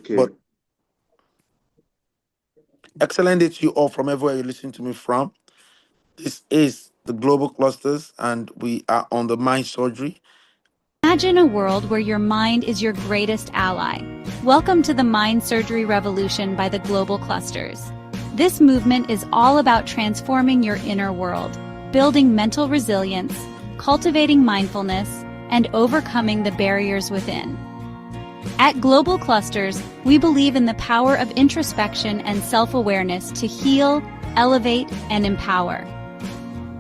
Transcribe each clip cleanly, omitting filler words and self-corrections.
But Okay. excellent day to you all from everywhere you listen to me from. This is the Global Clusters, and we are on the mind surgery. Imagine a world where your mind is your greatest ally. Welcome to the Mind Surgery Revolution by the Global Clusters. This movement is all about transforming your inner world, building mental resilience, cultivating mindfulness, and overcoming the barriers within. At Global Clusters, we believe in the power of introspection and self-awareness to heal, elevate, and empower.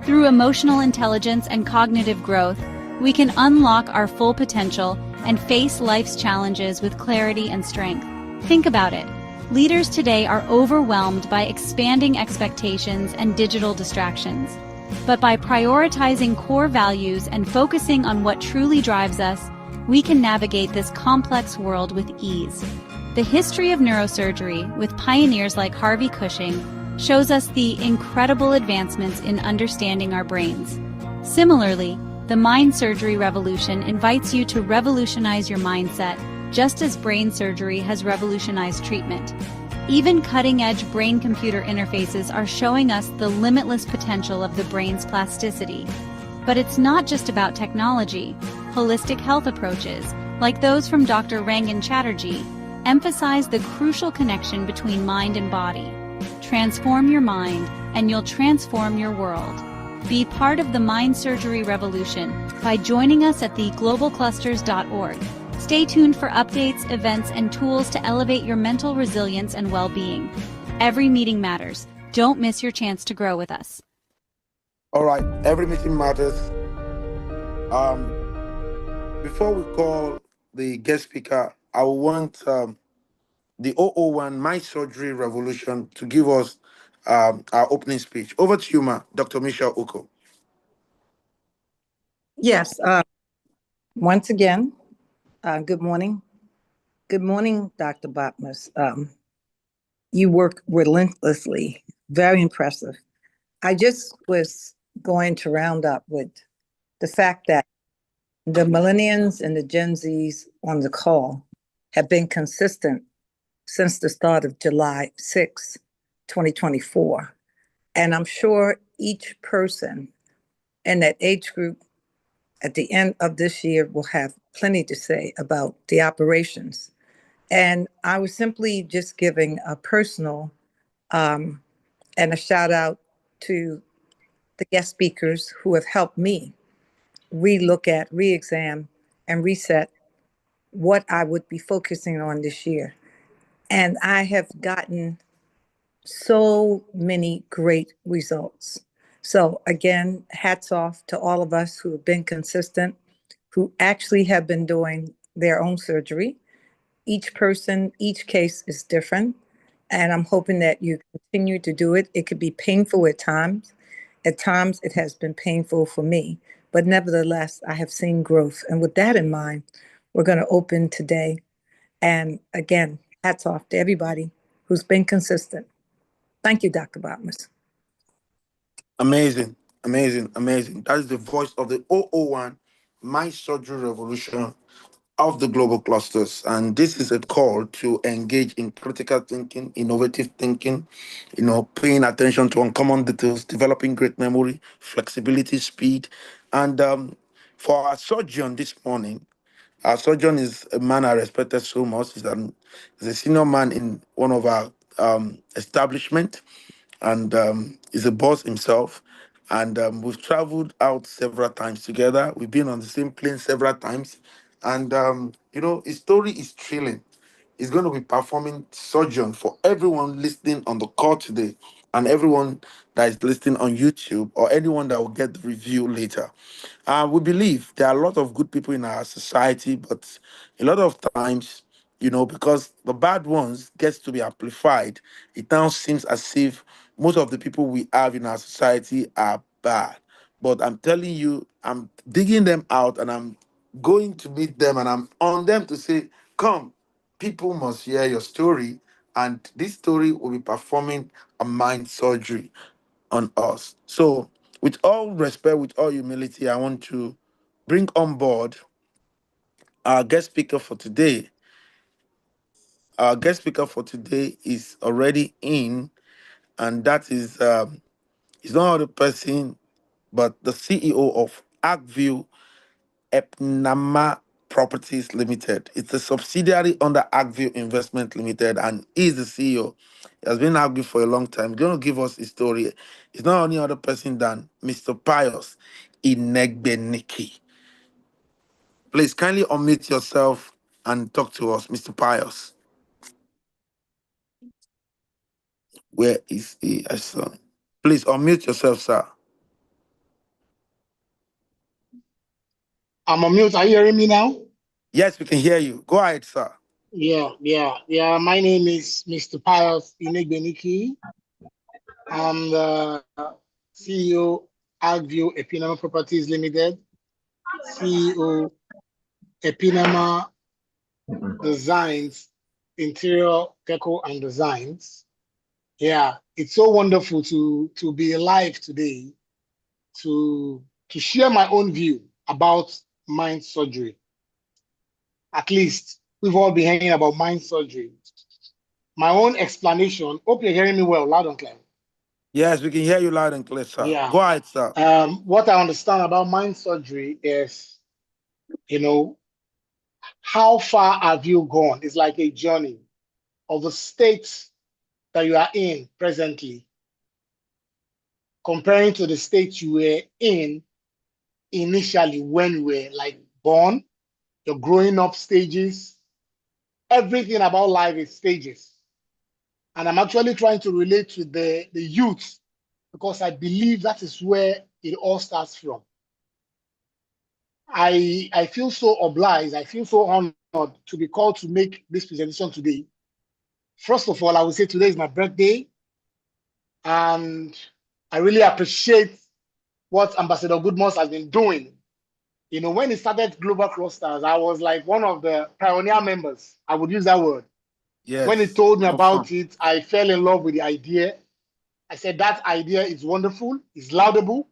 Through emotional intelligence and cognitive growth, we can unlock our full potential and face life's challenges with clarity and strength. Think about it. Leaders today are overwhelmed by expanding expectations and digital distractions. But by prioritizing core values and focusing on what truly drives us, we can navigate this complex world with ease. The history of neurosurgery, with pioneers like Harvey Cushing, shows us the incredible advancements in understanding our brains. Similarly, the mind surgery revolution invites you to revolutionize your mindset, just as brain surgery has revolutionized treatment. Even cutting-edge brain-computer interfaces are showing us the limitless potential of the brain's plasticity. But it's not just about technology. Holistic health approaches, like those from Dr. Rangan Chatterjee, emphasize the crucial connection between mind and body. Transform your mind, and you'll transform your world. Be part of the mind surgery revolution by joining us at theglobalclusters.org. Stay tuned for updates, events, and tools to elevate your mental resilience and well-being. Every meeting matters. Don't miss your chance to grow with us. All right, every meeting matters. Um, Before we call the guest speaker, I want the 001 Mind Surgery Revolution to give us our opening speech. Over to you, Dr. Michelle Uko. Yes. Once again, good morning. Good morning, Dr. Botmas. You work relentlessly. Very impressive. I just was going to round up with the fact that the millennials and the Gen Zs on the call have been consistent since the start of July 6, 2024. And I'm sure each person in that age group at the end of this year will have plenty to say about the operations. And I was simply just giving a personal and a shout out to the guest speakers who have helped me relook at, re-exam, and reset what I would be focusing on this year. And I have gotten so many great results. So again, hats off to all of us who have been consistent, who actually have been doing their own surgery. Each person, each case is different. And I'm hoping that you continue to do it. It could be painful at times. At times, it has been painful for me. But nevertheless, I have seen growth. And with that in mind, we're going to open today. And again, hats off to everybody who's been consistent. Thank you, Dr. Botmas. Amazing, amazing, amazing. That is the voice of the 001 Mind Surgery Revolution of the Global Clusters. And this is a call to engage in critical thinking, innovative thinking, paying attention to uncommon details, developing great memory, flexibility, speed. And for our surgeon this morning, our surgeon is a man I respected so much. He's a senior man in one of our establishment, and he's a boss himself. And we've traveled out several times together. We've been on the same plane several times, and his story is thrilling. He's going to be performing surgeon for everyone listening on the call today, and everyone that is listening on YouTube, or anyone that will get the review later. We believe there are a lot of good people in our society, but a lot of times, because the bad ones gets to be amplified, it now seems as if most of the people we have in our society are bad. But I'm telling you, I'm digging them out, and I'm going to meet them, and I'm on them to say, come, people must hear your story. And this story will be performing a mind surgery on us. So, with all respect, with all humility, I want to bring on board our guest speaker for today, Our guest speaker for today is already in, and that is he's not other person but the CEO of Agview Epnama Properties Limited. It's a subsidiary under Agview Investment Limited, and he's the CEO. He has been Agview for a long time. He's going to give us his story. He's not any other person than Mr. Pius Inegbeniki. Please kindly unmute yourself and talk to us, Mr. Pius. Where is he? I saw him. Please unmute yourself, sir. I'm on mute. Are you hearing me now? Yes, we can hear you. Go ahead, sir. Yeah. My name is Mr. Pius Inegbeniki. I'm the CEO, Agview Epinema Properties Limited, CEO, Epinema Designs, Interior Deco and Designs. Yeah, it's so wonderful to be alive today to share my own view about mind surgery. At least we've all been hearing about mind surgery. My own explanation, hope you're hearing me well, loud and clear. Yes, we can hear you loud and clear, sir. Yeah. Go ahead, sir. What I understand about mind surgery is, how far have you gone? It's like a journey of the state that you are in presently, comparing to the state you were in initially when you were like born, your growing up stages. Everything about life is stages. And I'm actually trying to relate to the youth because I believe that is where it all starts from. I feel so obliged, I feel so honored to be called to make this presentation today. First of all, I would say today is my birthday, and I really appreciate what Ambassador Goodmos has been doing. When he started Global Clusters, I was like one of the pioneer members. I would use that word. Yes. When he told me about Awesome. it, I fell in love with the idea. I said, that idea is wonderful, it's laudable.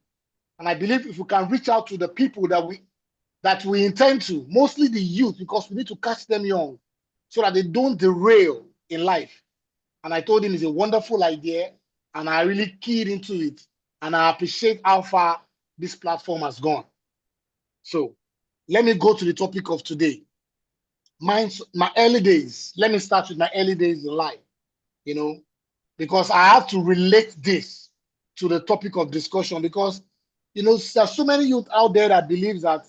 And I believe if we can reach out to the people that we intend to, mostly the youth, because we need to catch them young so that they don't derail in life. And I told him it's a wonderful idea, and I really keyed into it. And I appreciate how far this platform has gone. So let me go to the topic of today. My early days. Let me start with my early days in life, because I have to relate this to the topic of discussion, because there's so many youth out there that believe that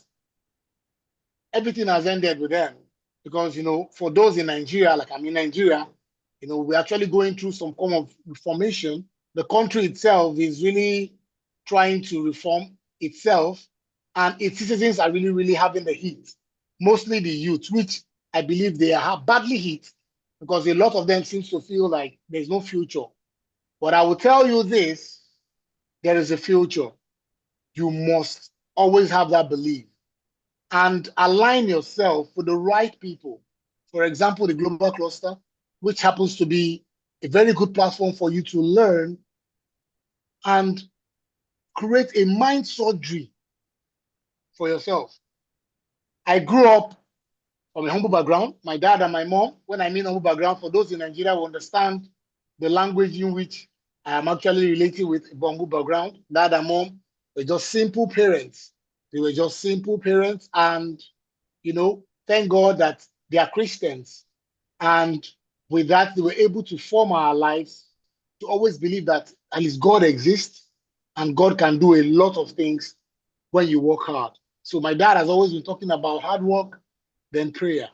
everything has ended with them. Because for those in Nigeria, like I'm in Nigeria, we're actually going through some form of reformation. The country itself is really trying to reform itself, and its citizens are really, really having the heat, mostly the youth, which I believe they are badly hit because a lot of them seems to feel like there's no future. But I will tell you this, there is a future. You must always have that belief and align yourself with the right people. For example, the Global Cluster, which happens to be a very good platform for you to learn and create a mind surgery for yourself. I grew up from a humble background. My dad and my mom, when I mean humble background, for those in Nigeria who understand the language in which I am actually related with a humble background, dad and mom were just simple parents. They were just simple parents, and thank God that they are Christians. And with that, they were able to form our lives to always believe that at least God exists and God can do a lot of things when you work hard. So my dad has always been talking about hard work, then prayer.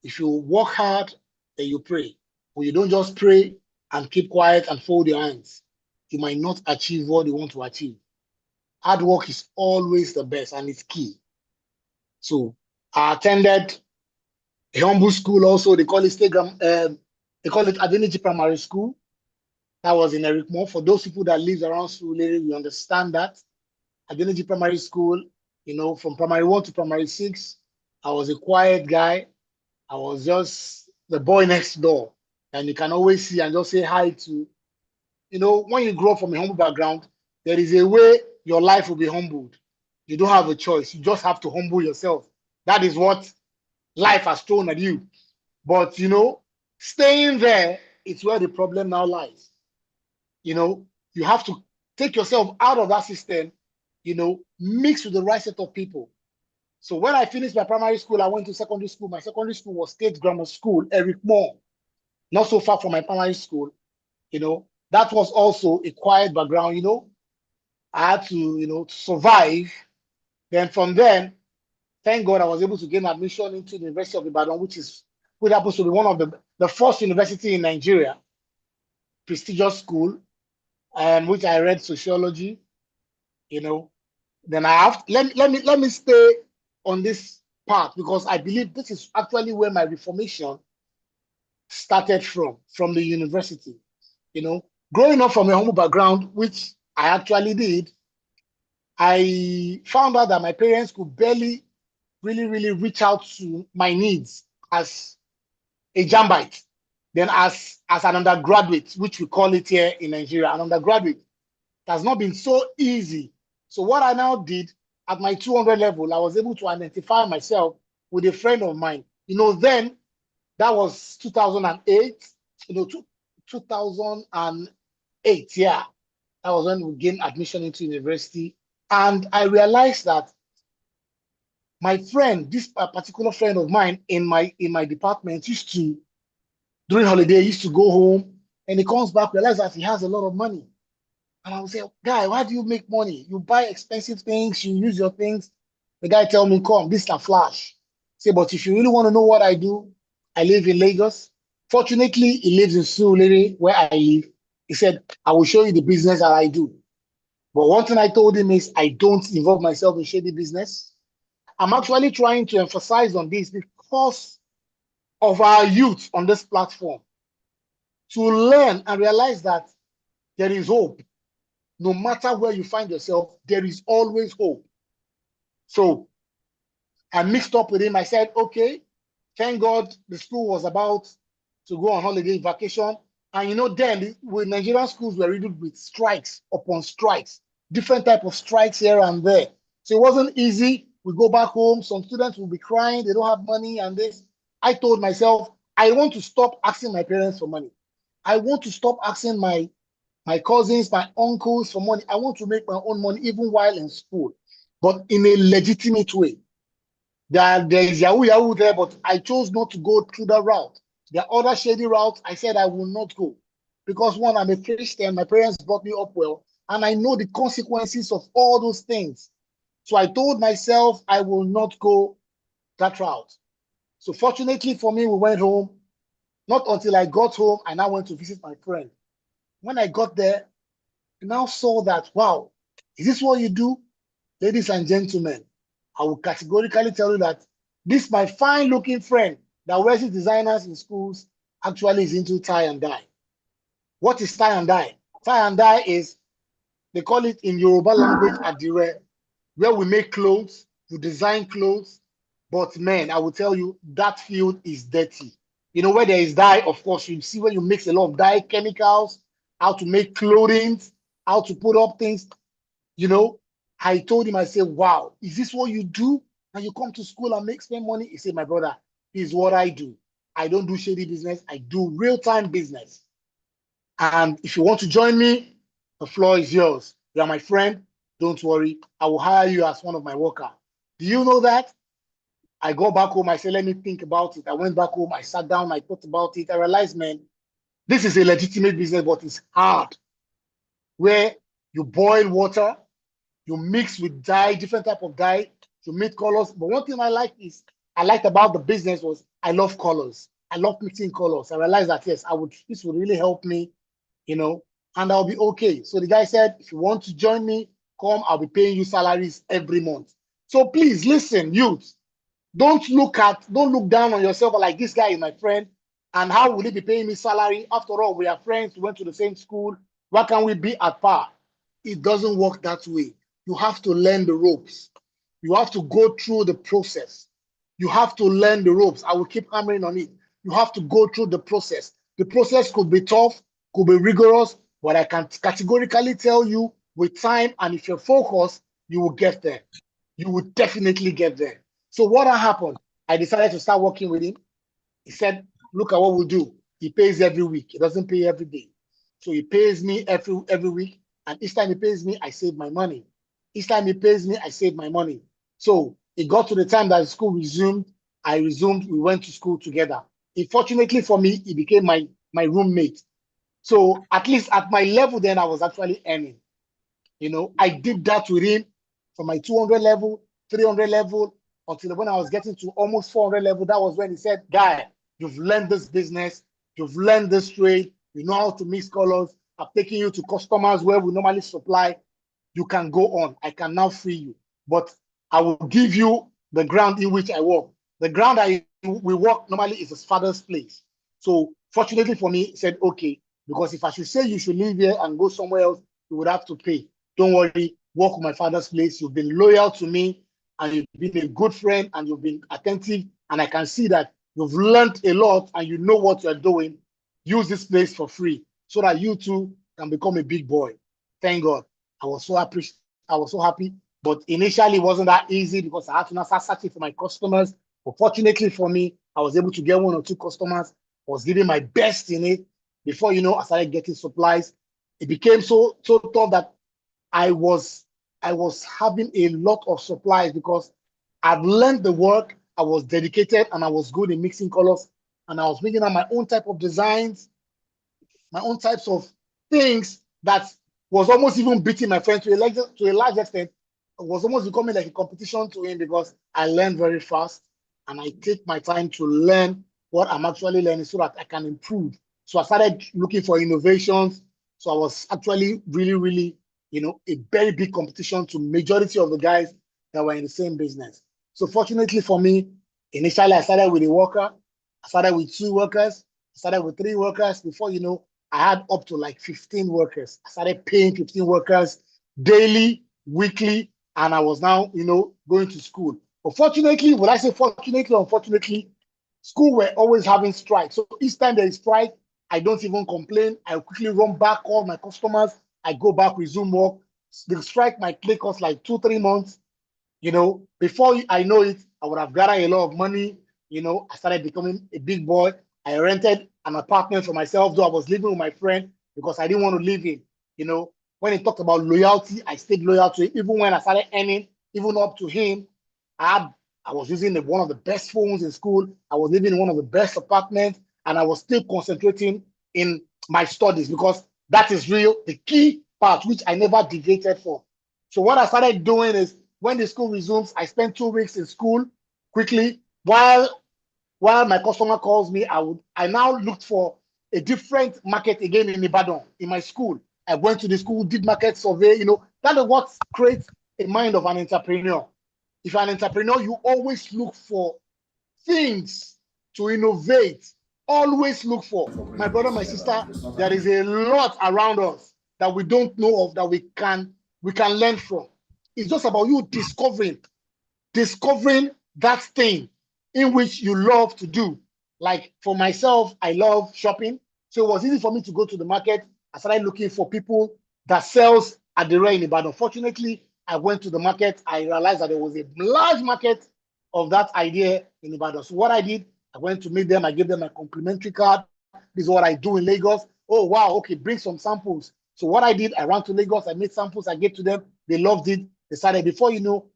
If you work hard, then you pray. When you don't just pray and keep quiet and fold your hands, you might not achieve what you want to achieve. Hard work is always the best and it's key. So I attended a humble school also. They call it Adeniji Primary School. That was in Eric Moore. For those people that live around Surulere, we understand that. Adeniji Primary School, from primary 1 to primary 6, I was a quiet guy. I was just the boy next door. And you can always see and just say hi to, when you grow up from a humble background, there is a way your life will be humbled. You don't have a choice. You just have to humble yourself. That is what life has thrown at you. But, Staying there is where the problem now lies. You know, you have to take yourself out of that system, mix with the right set of people. So when I finished my primary school, I went to secondary school. My secondary school was State Grammar School, Eric Moore, not so far from my primary school. That was also a quiet background. I had to, to survive. Then from then, thank God I was able to gain admission into the University of Ibadan, which happens to be one of the first university in Nigeria, prestigious school, and which I read sociology. Then I have let me stay on this part because I believe this is actually where my reformation started from the university. Growing up from a humble background, which I actually did, I found out that my parents could barely really reach out to my needs as a jambite. Then as an undergraduate, which we call it here in Nigeria, an undergraduate, it has not been so easy. So what I now did at my 200 level, I was able to identify myself with a friend of mine. Then that was 2008, 2008, yeah. That was when we gained admission into university. And I realized that my friend, this particular friend of mine in my department during holiday, used to go home and he comes back, realize that he has a lot of money. And I would say, guy, why do you make money? You buy expensive things, you use your things. The guy tell me, come, this is a flash. Say, but if you really want to know what I do, I live in Lagos. Fortunately, he lives in Surulere, where I live. He said, I will show you the business that I do. But one thing I told him is I don't involve myself in shady business. I'm actually trying to emphasize on this because of our youth on this platform to learn and realize that there is hope. No matter where you find yourself, there is always hope. So I mixed up with him. I said, okay, thank God the school was about to go on holiday vacation. And then with Nigerian schools were riddled with strikes upon strikes, different type of strikes here and there. So it wasn't easy. We go back home, some students will be crying, they don't have money and this. I told myself, I want to stop asking my parents for money. I want to stop asking my cousins, my uncles for money. I want to make my own money even while in school, but in a legitimate way. There is Yahoo there, but I chose not to go through that route. There are other shady routes. I said I will not go because one, I'm a Christian. My parents brought me up well, and I know the consequences of all those things. So I told myself I will not go that route. So fortunately for me, we went home. Not until I got home, I now went to visit my friend. When I got there, I now saw that, wow, is this what you do? Ladies and gentlemen, I will categorically tell you that this, my fine looking friend that wears his designers in schools, actually is into tie and dye. What is tie and dye? Tie and dye is, they call it in Yoruba language, adire, where we make clothes, we design clothes. But man, I will tell you, that field is dirty. Where there is dye, of course, you see where you mix a lot of dye chemicals, how to make clothing, how to put up things. I told him, I said, wow, is this what you do? And you come to school and spend money? He said, my brother, this is what I do. I don't do shady business. I do real-time business. And if you want to join me, the floor is yours. You are my friend. Don't worry. I will hire you as one of my workers. Do you know that? I go back home. I said, let me think about it. I went back home. I sat down. I thought about it. I realized, man, this is a legitimate business, but it's hard. Where you boil water, you mix with dye, different type of dye, you make colors. But one thing I liked about the business was I love colors. I love mixing colors. I realized that, yes, this would really help me, and I'll be okay. So the guy said, if you want to join me, come, I'll be paying you salaries every month. So please listen, youth, don't look down on yourself like this guy is my friend. And how will he be paying me salary? After all, we are friends, we went to the same school. Why can't we be at par? It doesn't work that way. You have to learn the ropes. You have to go through the process. You have to learn the ropes. I will keep hammering on it. You have to go through the process. The process could be tough, could be rigorous, but I can categorically tell you with time and if you're focused, you will get there. You will definitely get there. So what happened? I decided to start working with him. He said, look at what we'll do. he pays every week. He doesn't pay every day. So he pays me every week. And each time he pays me, I save my money. Each time he pays me, I save my money. So it got to the time that school resumed. I resumed. We went to school together. Fortunately for me, he became my roommate. So at least at my level, then I was actually earning. I did that with him from my 200 level, 300 level, until when I was getting to almost 400 level. That was when he said, "Guy, you've learned this business, you've learned this trade, you know how to mix colors. I've taken you to customers where we normally supply. You can go on. I can now free you. But I will give you the ground in which I work. The ground we work normally is his father's place." So fortunately for me, he said, "Okay, because if I should say you should leave here and go somewhere else, you would have to pay. Don't worry, work with my father's place. You've been loyal to me, and you've been a good friend, and you've been attentive, and I can see that you've learned a lot and you know what you're doing. Use this place for free so that you too can become a big boy." Thank God. I was so happy. But initially, it wasn't that easy because I had to now start searching for my customers. But fortunately for me, I was able to get 1 or 2 customers. I was giving my best in it. Before I started getting supplies. It became so tough that I was having a lot of supplies because I've learned the work. I was dedicated and I was good in mixing colors, and I was making out my own type of designs, my own types of things that was almost even beating my friend to a large extent. It was almost becoming like a competition to him because I learned very fast and I take my time to learn what I'm actually learning so that I can improve. So I started looking for innovations. So I was actually really, really, a very big competition to majority of the guys that were in the same business. So fortunately for me, initially I started with a worker. I started with 2 workers. I started with 3 workers. Before I had up to like 15 workers. I started paying 15 workers daily, weekly, and I was now, going to school. But fortunately, when I say fortunately or unfortunately, school were always having strikes. So each time there is strike, I don't even complain. I quickly run back, call my customers. I go back, resume work. The strike might take us like 2-3 months. Before I know it, I would have gathered a lot of money. I started becoming a big boy. I rented an apartment for myself, though I was living with my friend because I didn't want to leave him. When he talked about loyalty, I stayed loyal to him. Even when I started earning, even up to him, I was using one of the best phones in school. I was living in one of the best apartments, and I was still concentrating in my studies because that is the key part, which I never deviated from. So what I started doing is when the school resumes, I spend 2 weeks in school quickly while my customer calls me. I now looked for a different market again in Ibadan in my school. I went to the school, did market survey. That is what creates a mind of an entrepreneur. If you're an entrepreneur, you always look for things to innovate. Always look for. My brother, my sister, there is a lot around us that we don't know of that we can learn from. It's just about you discovering that thing in which you love to do. Like for myself, I love shopping. So it was easy for me to go to the market. I started looking for people that sells at the rail in Ibadan. Fortunately, I went to the market. I realized that there was a large market of that idea in Ibadan. So what I did, I went to meet them. I gave them a complimentary card. This is what I do in Lagos. Oh, wow. Okay, bring some samples. So what I did, I ran to Lagos. I made samples. I gave to them. They loved it. They started, before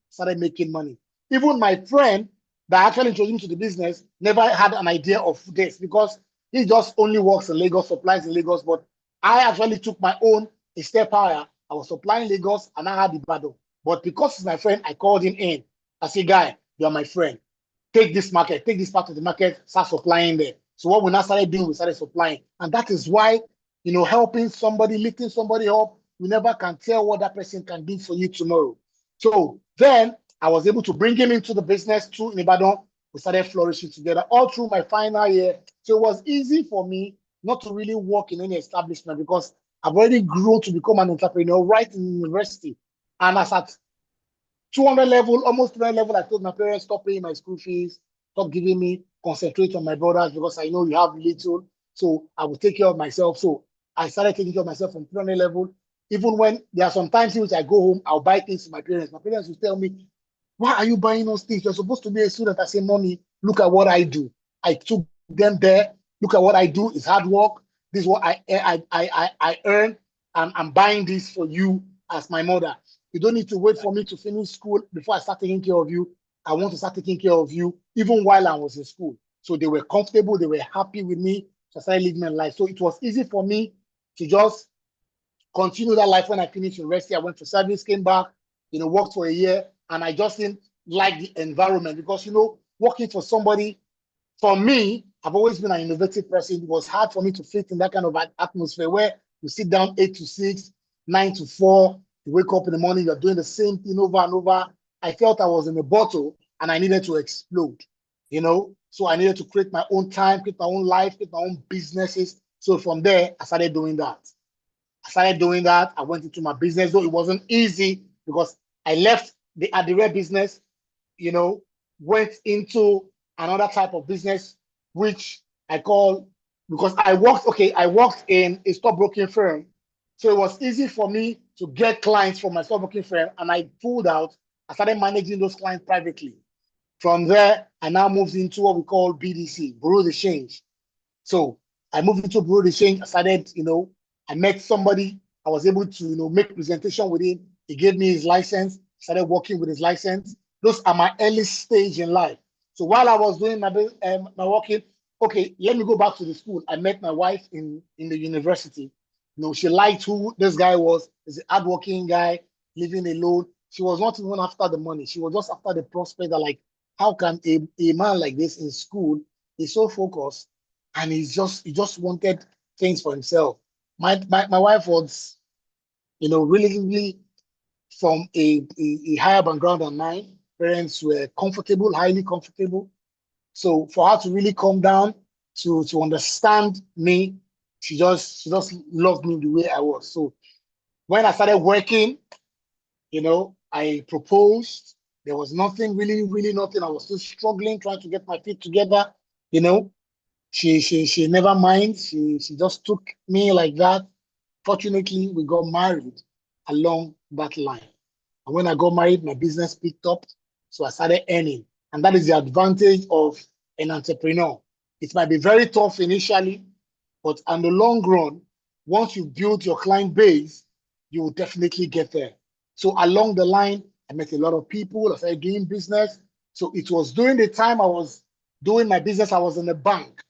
started making money. Even my friend that actually introduced me to the business never had an idea of this because he just only works in Lagos, supplies in Lagos. But I actually took my own a step higher. I was supplying Lagos and I had Ibadan. But because he's my friend, I called him in. I said, "Guy, you're my friend. Take this market, take this part of the market, start supplying there." So what we now started doing, we started supplying. And that is why, helping somebody, lifting somebody up, you never can tell what that person can do for you tomorrow. So then I was able to bring him into the business too in Ibadan. We started flourishing together all through my final year. So it was easy for me not to really work in any establishment because I've already grown to become an entrepreneur right in university. And as at 200 level, almost 300 level, I told my parents, stop paying my school fees, stop giving me, concentrate on my brothers because I know you have little. So I will take care of myself. So I started taking care of myself from 300 level. Even when there are some times in which I go home, I'll buy things to my parents. My parents will tell me, "Why are you buying those things? You're supposed to be a student." I say, "Mommy, look at what I do." I took them there. Look at what I do. It's hard work. This is what I earn. I'm buying this for you as my mother. You don't need to wait for me to finish school before I start taking care of you. I want to start taking care of you even while I was in school. So they were comfortable. They were happy with me. So I started living my life. So it was easy for me to just continue that life. When I finished university, I went to service, came back, worked for a year, and I just didn't like the environment because, working for somebody, for me, I've always been an innovative person. It was hard for me to fit in that kind of atmosphere where you sit down 8 to 6, 9 to 4, you wake up in the morning, you're doing the same thing over and over. I felt I was in a bottle and I needed to explode, So I needed to create my own time, create my own life, create my own businesses. So from there, I started doing that. I went into my business, though it wasn't easy because I left the Adire business, went into another type of business, which I call, because I worked in a stockbroking firm. So it was easy for me to get clients from my stockbroking firm, and I pulled out. I started managing those clients privately. From there, I now moved into what we call BDC, Bureau de Change. So I moved into Bureau de Change. I started, I met somebody. I was able to, make presentation with him. He gave me his license. Started working with his license. Those are my early stage in life. So while I was doing my working, okay, let me go back to the school. I met my wife in the university. She liked who this guy was. He's a hardworking guy, living alone. She was not even after the money. She was just after the prospect that, like, how can a man like this in school is so focused and he just wanted things for himself. My wife was, really from a higher background than mine. Parents were comfortable, highly comfortable. So for her to really come down to understand me, she just loved me the way I was. So when I started working, I proposed. There was nothing, really, really nothing. I was still struggling, trying to get my feet together. She never mind. She just took me like that. Fortunately, we got married along that line. And when I got married, my business picked up. So I started earning. And that is the advantage of an entrepreneur. It might be very tough initially, but in the long run, once you build your client base, you will definitely get there. So along the line, I met a lot of people. I started doing business. So it was during the time I was doing my business, I was in a bank.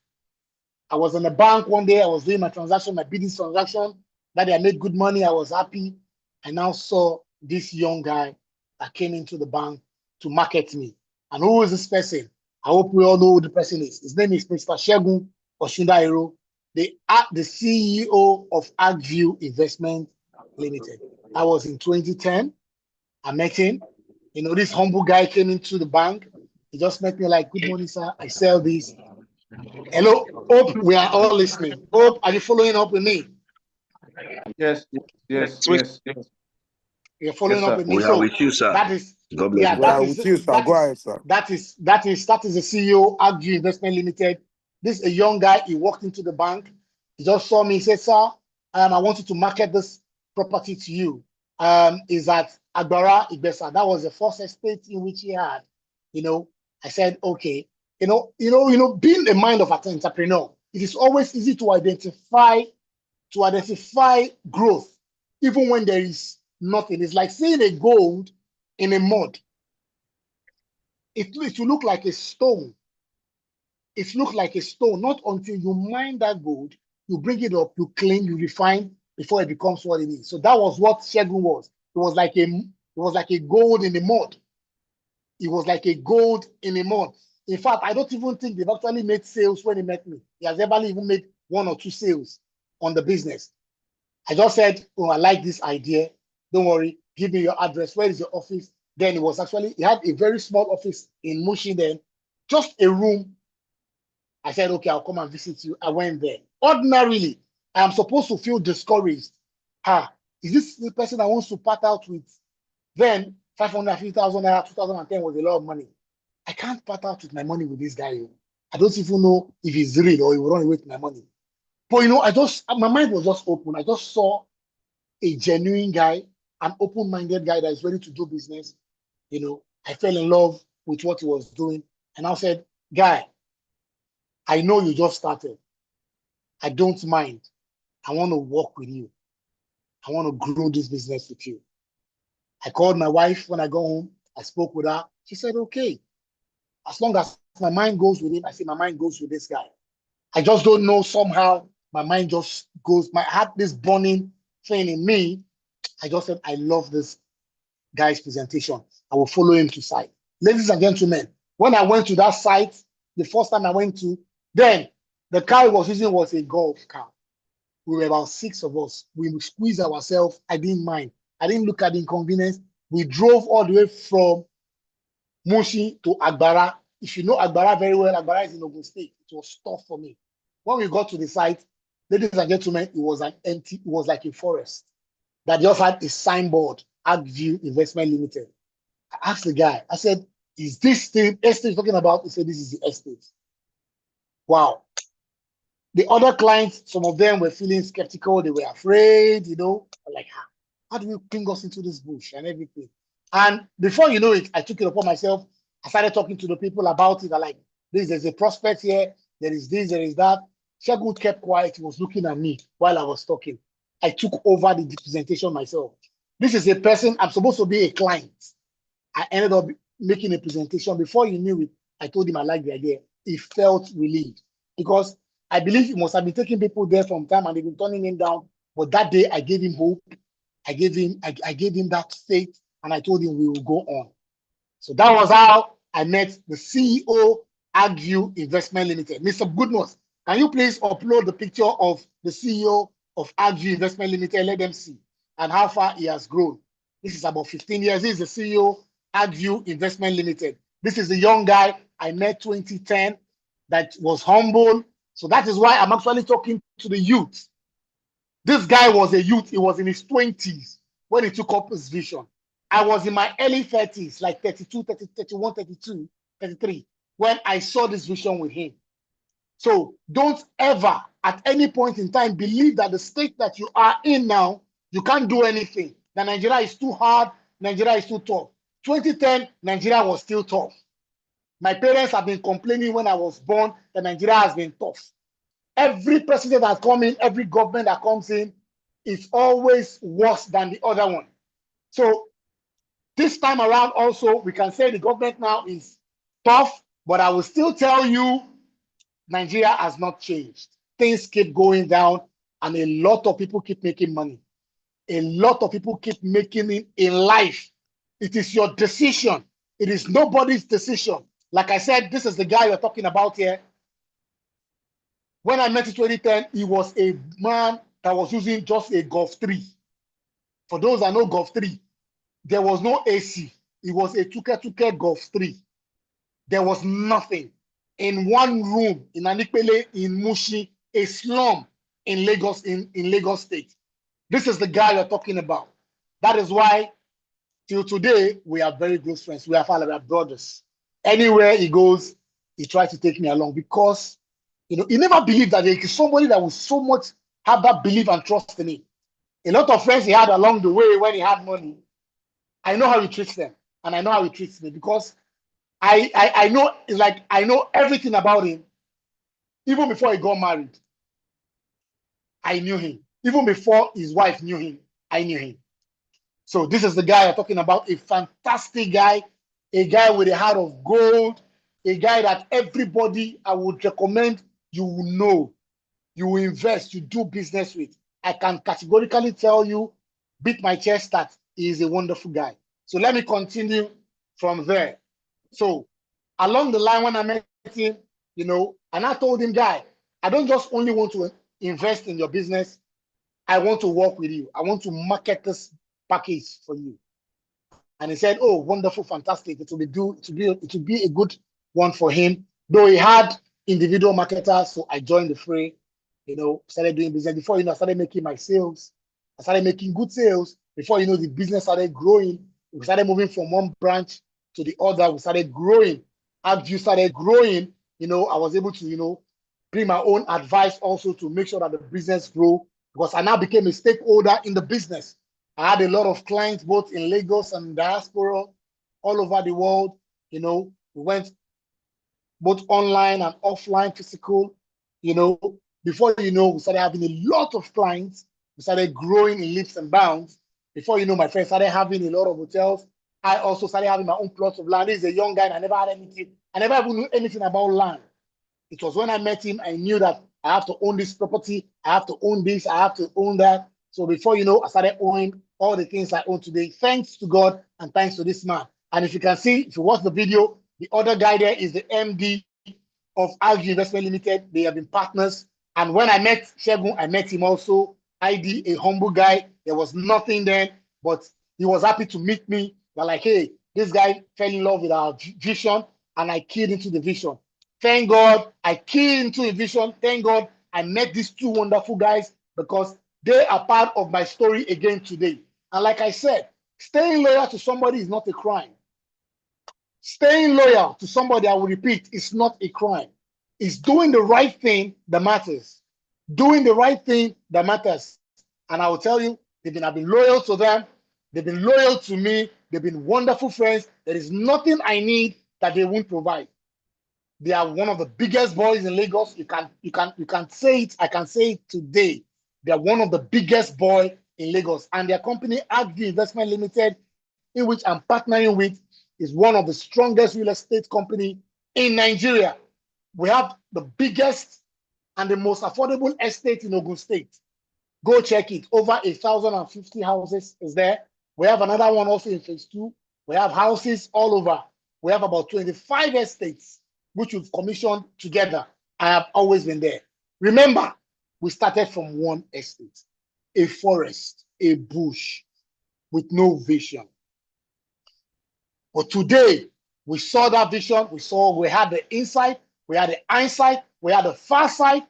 I was in a bank one day. I was doing my transaction, my business transaction. That day I made good money. I was happy. I now saw this young guy that came into the bank to market me. And who is this person? I hope we all know who the person is. His name is Mr. Segun Oshundairo, the CEO of ArcView Investment Limited. That was in 2010. I met him. This humble guy came into the bank. He just met me like, good morning, sir. I sell this. Hello, Hope, we are all listening. Hope, are you following up with me? Yes. You're following up with me. We are with you, sir. That is, God bless you. We are with you, sir. Go ahead, sir. That is the CEO, ArcView Investment Limited. This is a young guy. He walked into the bank. He just saw me. He said, sir, I want you to market this property to you. Is at Agbara Igbesa. That was the first estate in which he had. I said, okay. Being a mind of an entrepreneur, it is always easy to identify growth, even when there is nothing. It's like seeing a gold in a mud. It will look like a stone. It looks like a stone, not until you mine that gold, you bring it up, you clean, you refine before it becomes what it is. So that was what Segun was. It was like a gold in the mud. It was like a gold in the mud. In fact, I don't even think they've actually made sales when he met me. He has never even made 1 or 2 sales on the business. I just said, oh, I like this idea. Don't worry, give me your address. Where is your office? Then he had a very small office in Mushi then, just a room. I said, okay, I'll come and visit you. I went there. Ordinarily, I am supposed to feel discouraged. Is this the person I want to part out with? Then 550,000 naira, 2010 was a lot of money. I can't part out with my money with this guy. I don't even know if he's real or he will run away with my money. But my mind was just open. I just saw a genuine guy, an open-minded guy that is ready to do business. I fell in love with what he was doing. And I said, guy, I know you just started. I don't mind. I want to work with you. I want to grow this business with you. I called my wife when I got home. I spoke with her. She said, okay. As long as my mind goes with him, I say my mind goes with this guy. I just don't know, somehow my mind just goes, I had this burning thing in me. I just said, I love this guy's presentation. I will follow him to site. Ladies and gentlemen, when I went to that site, the first time I went to, then the car he was using was a golf car. We were about 6 of us. We squeezed ourselves. I didn't mind. I didn't look at the inconvenience. We drove all the way from Mushi to Agbara. If you know Agbara very well, Agbara is in Ogun State. It was tough for me. When we got to the site, ladies and gentlemen, it was like a forest. That just had a signboard, AgView Investment Limited. I asked the guy, I said, is this the estate you're talking about? He said, this is the estate. Wow. The other clients, some of them were feeling skeptical. They were afraid, like, how do you bring us into this bush and everything? And before you know it, I took it upon myself. I started talking to the people about it. I like, there's a prospect here. There is this, there is that. Shegun kept quiet. He was looking at me while I was talking. I took over the presentation myself. This is a person, I'm supposed to be a client. I ended up making a presentation. Before you knew it, I told him I liked the idea. He felt relieved because I believe he must have been taking people there from time and they've been turning him down. But that day I gave him hope. I gave him that faith, and I told him we will go on. So that was how I met the CEO, AgView Investment Limited. Mr. Goodness, can you please upload the picture of the CEO of AgView Investment Limited? Let them see and how far he has grown. This is about 15 years. This is the CEO, AgView Investment Limited. This is the young guy I met 2010 that was humble. So that is why I'm actually talking to the youth. This guy was a youth. He was in his 20s when he took up his vision. I was in my early 30s, like 32, 30, 31, 32, 33, when I saw this vision with him. So don't ever, at any point in time, believe that the state that you are in now, you can't do anything. That Nigeria is too hard, Nigeria is too tough. 2010, Nigeria was still tough. My parents have been complaining when I was born that Nigeria has been tough. Every president that comes in, every government that comes in, is always worse than the other one. So this time around also, we can say the government now is tough, but I will still tell you, Nigeria has not changed. Things keep going down, and a lot of people keep making money. A lot of people keep making it in life. It is your decision. It is nobody's decision. Like I said, this is the guy you're talking about here. When I met in 2010, he was a man that was using just a Golf 3. For those that know Golf 3, there was no AC. It was a Tuke Golf 3. There was nothing. In one room in Anikpele, in Mushi, a slum in Lagos, in Lagos State. This is the guy you're talking about. That is why, till today, we are very good friends. We are brothers. Anywhere he goes, he tries to take me along because he never believed that there is somebody that will so much have that belief and trust in him. A lot of friends he had along the way when he had money, I know how he treats them, and I know how he treats me because I know, it's like I know everything about him. Even before he got married, I knew him. Even before his wife knew him, I knew him. So this is the guy I'm talking about, a fantastic guy, a guy with a heart of gold, a guy that everybody I would recommend you will know, you will invest, you do business with. I can categorically tell you, beat my chest, that he is a wonderful guy. So let me continue from there. So along the line, when I met him, and I told him, guy, I don't just only want to invest in your business. I want to work with you. I want to market this package for you. And he said, oh, wonderful, fantastic. It will be a good one for him. Though he had individual marketers, so I joined the fray, started doing business. Before I started making my sales. I started making good sales. Before the business started growing. We started moving from one branch to the other. We started growing. As you started growing, I was able to, bring my own advice also to make sure that the business grew, because I now became a stakeholder in the business. I had a lot of clients both in Lagos and diaspora, all over the world. We went both online and offline, physical. Before you know, we started having a lot of clients. We started growing in leaps and bounds. Before you know, my friends started having a lot of hotels. I also started having my own plots of land. This is a young guy, and I never had anything. I never even knew anything about land. It was when I met him, I knew that I have to own this property. I have to own this. I have to own that. So before you know, I started owning all the things I own today. Thanks to God and thanks to this man. And if you can see, if you watch the video, the other guy there is the MD of AgView Investment Limited. They have been partners. And when I met Segun, I met him also. ID, a humble guy. There was nothing then, but he was happy to meet me. They're like, hey, this guy fell in love with our vision, and I keyed into the vision. Thank God I keyed into the vision. Thank God I met these two wonderful guys, because they are part of my story again today. And like I said, staying loyal to somebody is not a crime. Staying loyal to somebody, I will repeat, is not a crime. It's doing the right thing that matters. Doing the right thing that matters. And I will tell you, I've been loyal to them. They've been loyal to me. They've been wonderful friends. There is nothing I need that they won't provide. They are one of the biggest boys in Lagos. You can say it. I can say it today. They are one of the biggest boys in Lagos. And their company, AgView Investment Limited, in which I'm partnering with, is one of the strongest real estate company in Nigeria. We have the biggest and the most affordable estate in Ogun State. Go check it. Over 1,050 houses is there. We have another one also in phase 2. We have houses all over. We have about 25 estates which we've commissioned together. I have always been there. Remember, we started from one estate, a forest, a bush with no vision. But today, we saw that vision. We had the insight, we had the hindsight, we had the foresight.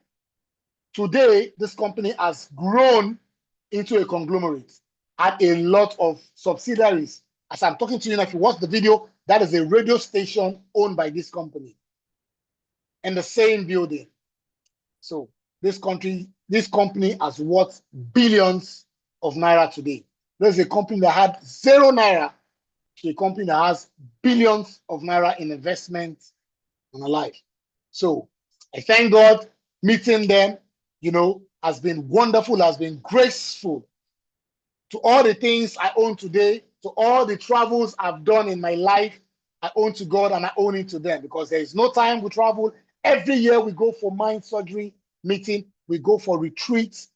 Today, this company has grown into a conglomerate, had a lot of subsidiaries. As I'm talking to you now, if you watch the video, that is a radio station owned by this company in the same building. So this company has worth billions of naira today. There's a company that had 0 naira to a company that has billions of naira in investment and alive. So I thank God. Meeting them, has been wonderful, has been graceful. To all the things I own today, to all the travels I've done in my life, I own to God and I own it to them, because there is no time we travel. Every year we go for mind surgery meeting, we go for retreats.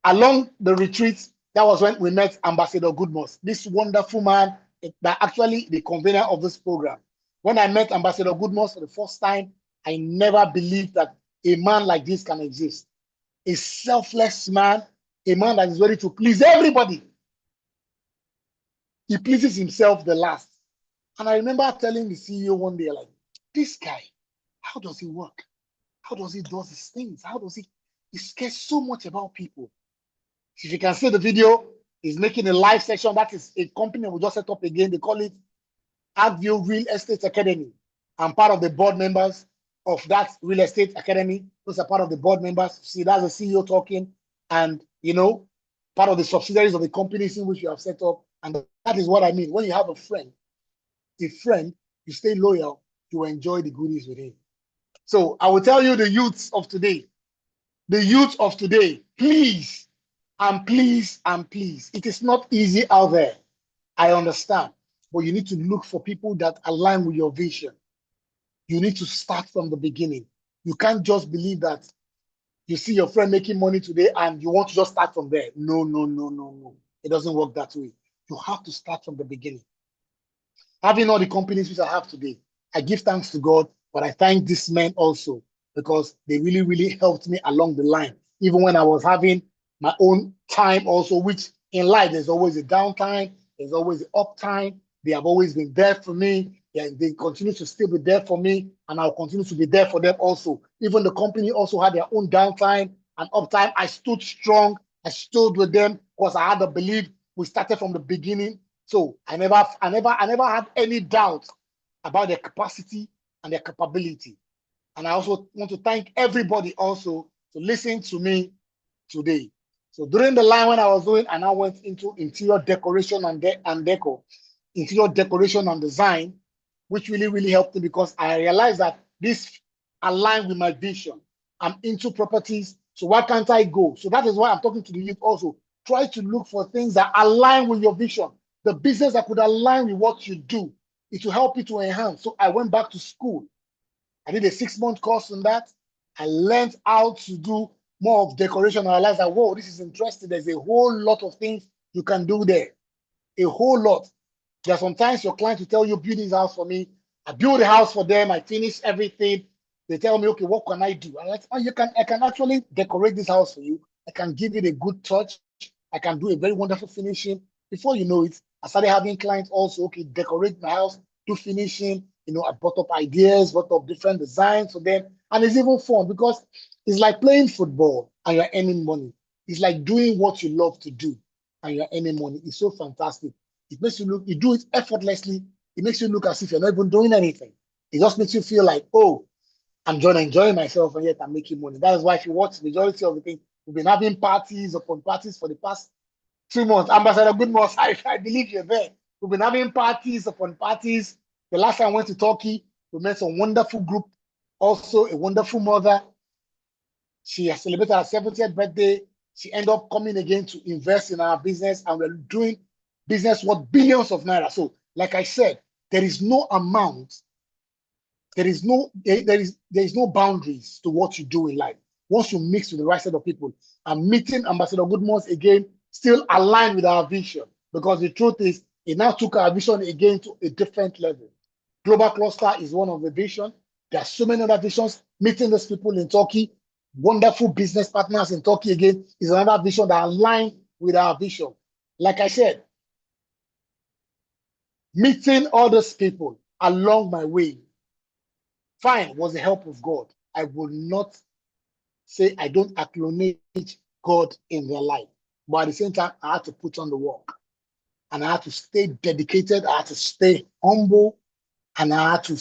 Along the retreats, that was when we met Ambassador Goodmus, this wonderful man, that actually the convener of this program. When I met Ambassador Goodmus for the first time, I never believed that a man like this can exist. A selfless man, a man that is ready to please everybody. He pleases himself the last. And I remember telling the CEO one day, like, this guy, how does he work? How does he do his things? How does he cares so much about people? If you can see the video, he's making a live session. That is a company we just set up again. They call it AgView Real Estate Academy. I'm part of the board members of that Real Estate Academy. Those are part of the board members. See, that's the CEO talking, and part of the subsidiaries of the companies in which you have set up. And that is what I mean. When you have a friend, you stay loyal, you enjoy the goodies with him. So I will tell you, the youths of today, please, and please, and please, it is not easy out there. I understand, but you need to look for people that align with your vision. You need to start from the beginning. You can't just believe that you see your friend making money today and you want to just start from there. No. It doesn't work that way. You have to start from the beginning. Having all the companies which I have today, I give thanks to God, but I thank these men also, because they really, really helped me along the line. Even when I was having my own time also, which in life, there's always a downtime, there's always an up time. They have always been there for me. They continue to still be there for me, and I'll continue to be there for them also. Even the company also had their own downtime and uptime. I stood strong. I stood with them because I had the belief. We started from the beginning. So I never had any doubt about their capacity and their capability. And I also want to thank everybody also to listen to me today. So during the line when I was doing, I now went into interior decoration and interior decoration and design, which really, really helped me, because I realized that this aligned with my vision. I'm into properties. So why can't I go? So that is why I'm talking to the youth also. Try to look for things that align with your vision. The business that could align with what you do. It will help you to enhance. So I went back to school. I did a 6-month course on that. I learned how to do more of decoration. I realized that, whoa, this is interesting. There's a whole lot of things you can do there. A whole lot. There are sometimes your client will tell you, build this house for me. I build the house for them. I finish everything. They tell me, okay, what can I do? I'm like, oh, I can actually decorate this house for you. I can give it a good touch. I can do a very wonderful finishing. Before you know it, I started having clients also, okay, decorate my house, do finishing. I brought up ideas, brought up different designs for them. And it's even fun because it's like playing football and you're earning money. It's like doing what you love to do and you're earning money. It's so fantastic. It makes you look, you do it effortlessly. It makes you look as if you're not even doing anything. It just makes you feel like, oh, I'm just enjoying myself and yet I'm making money. That is why if you watch the majority of the thing, we've been having parties upon parties for the past 2 months. Ambassador Goodmoss, I believe you're there. We've been having parties upon parties. The last time I went to Turkey, we met some wonderful group, also a wonderful mother. She has celebrated her 70th birthday. She ended up coming again to invest in our business, and we're doing business worth billions of naira. So, like I said, there is no amount, there is no boundaries to what you do in life. Once you mix with the right set of people, and meeting Ambassador Goodmoss again, still aligned with our vision. Because the truth is, it now took our vision again to a different level. Global Cluster is one of the vision. There are so many other visions. Meeting those people in Turkey, wonderful business partners in Turkey again, is another vision that aligns with our vision. Like I said, meeting all those people along my way, fine, was the help of God. I will not say I don't acknowledge God in their life. But at the same time, I had to put on the work. And I had to stay dedicated. I had to stay humble. And I had to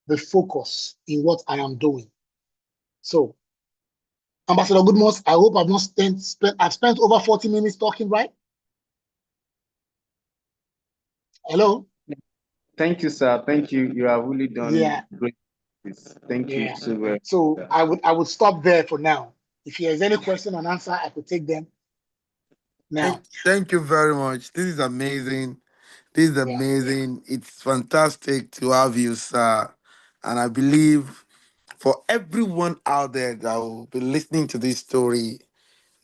be focused in what I am doing. So, Ambassador Goodmoss, I hope I've not I've spent over 40 minutes talking, right? Hello? Thank you, sir. Thank you. You have really done Yeah. great. Thank you Yeah. so well. So I would stop there for now. If there's any question and answer, I could take them now. Thank you very much. This is amazing. This is Yeah. amazing. It's fantastic to have you, sir. And I believe for everyone out there that will be listening to this story,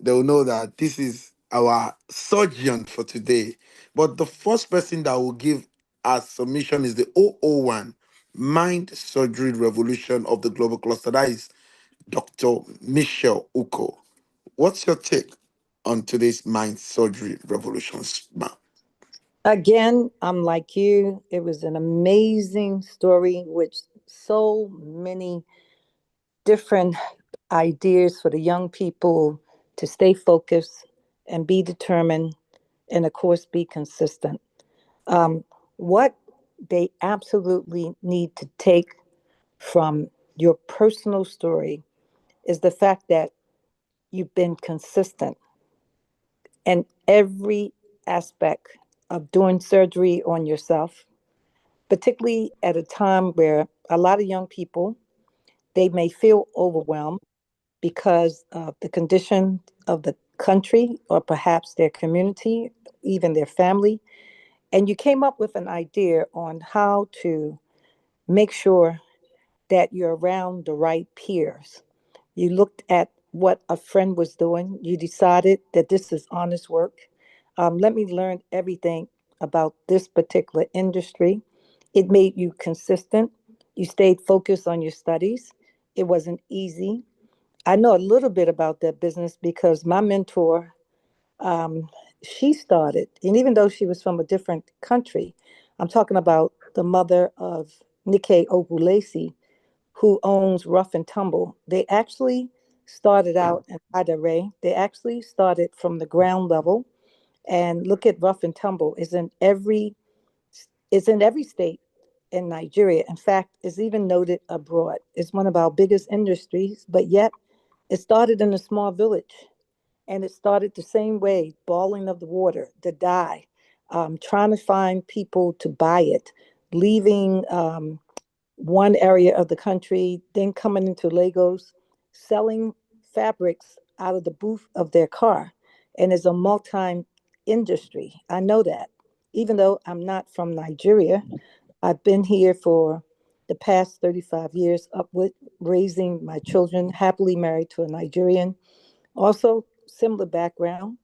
they will know that this is our surgeon for today. But the first person that will give our submission is the O O one Mind Surgery Revolution of the Global Cluster. That is Dr. Michelle Uko. What's your take on today's mind surgery revolutions, ma'am? Again, I'm like you. It was an amazing story with so many different ideas for the young people to stay focused and be determined and, of course, be consistent. What they absolutely need to take from your personal story is the fact that you've been consistent in every aspect of doing surgery on yourself, particularly at a time where a lot of young people, they may feel overwhelmed because of the condition of the country or perhaps their community, even their family. And you came up with an idea on how to make sure that you're around the right peers. You looked at what a friend was doing. You decided that this is honest work. Let me learn everything about this particular industry. It made you consistent. You stayed focused on your studies. It wasn't easy. I know a little bit about that business because my mentor, um, she started, and even though she was from a different country, I'm talking about the mother of Nike Obulesi, who owns Rough and Tumble. They actually started out in Ida Ray. They actually started from the ground level. And look at Rough and Tumble is in every state in Nigeria. In fact, it's even noted abroad. It's one of our biggest industries, but yet it started in a small village. And it started the same way, boiling of the water, the dye, trying to find people to buy it, leaving one area of the country, then coming into Lagos, selling fabrics out of the booth of their car, and it's a multi industry. I know that. Even though I'm not from Nigeria, I've been here for the past 35 years, up with raising my children, happily married to a Nigerian. Also, similar background.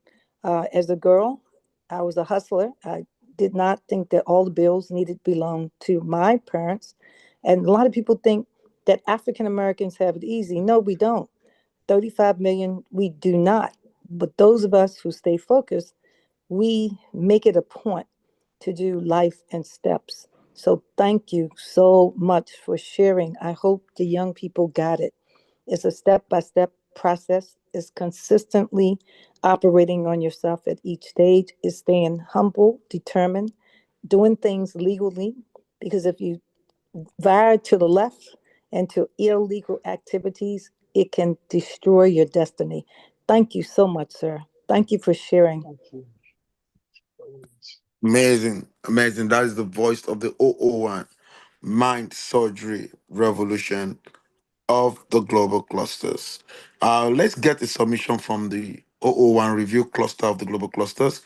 As a girl, I was a hustler. I did not think that all the bills needed to belong to my parents. And a lot of people think that African Americans have it easy. No, we don't. 35 million, we do not. But those of us who stay focused, we make it a point to do life in steps. So thank you so much for sharing. I hope the young people got it. It's a step-by-step process. It's consistently operating on yourself at each stage. It's staying humble, determined, doing things legally. Because if you veer to the left and to illegal activities, it can destroy your destiny. Thank you so much, sir. Thank you for sharing. Thank you. Amazing, amazing. That is the voice of the zero zero 001 mind surgery revolution of the global clusters. Let's get a submission from the zero zero 001 review cluster of the global clusters.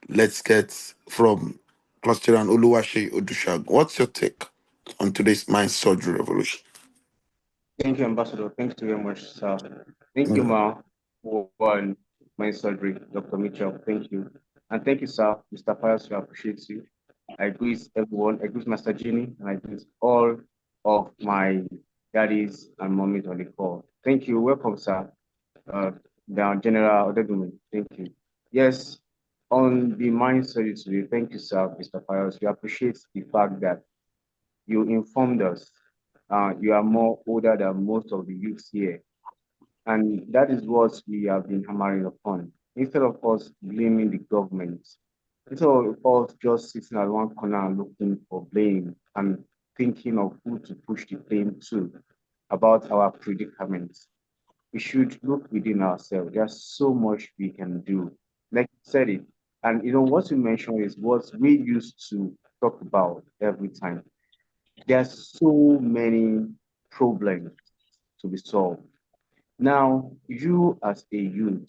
Let's get from Cluster and Oluwaseyi Odushag. What's your take on today's mind surgery revolution? Thank you, Ambassador. Thank you very much, sir. Thank you, Mm. Ma, for my surgery, Dr. Mitchell. Thank you. And thank you, sir. Mr. Pius, I appreciate you. I greet everyone. I greet Master Ginny, and I greet all of my daddies and mommies on the call. Thank you. Welcome, sir. The General Odedumi. Thank you. Yes, on the mind surgery today, thank you, sir, Mr. Pius. We appreciate the fact that you informed us. You are more older than most of the youths here. And that is what we have been hammering upon. Instead of us blaming the government, instead of us just sitting at one corner and looking for blame and thinking of who to push the blame to about our predicaments, we should look within ourselves. There's so much we can do. Like you said it. And you know what you mentioned is what we used to talk about every time. There's so many problems to be solved. Now, you as a youth,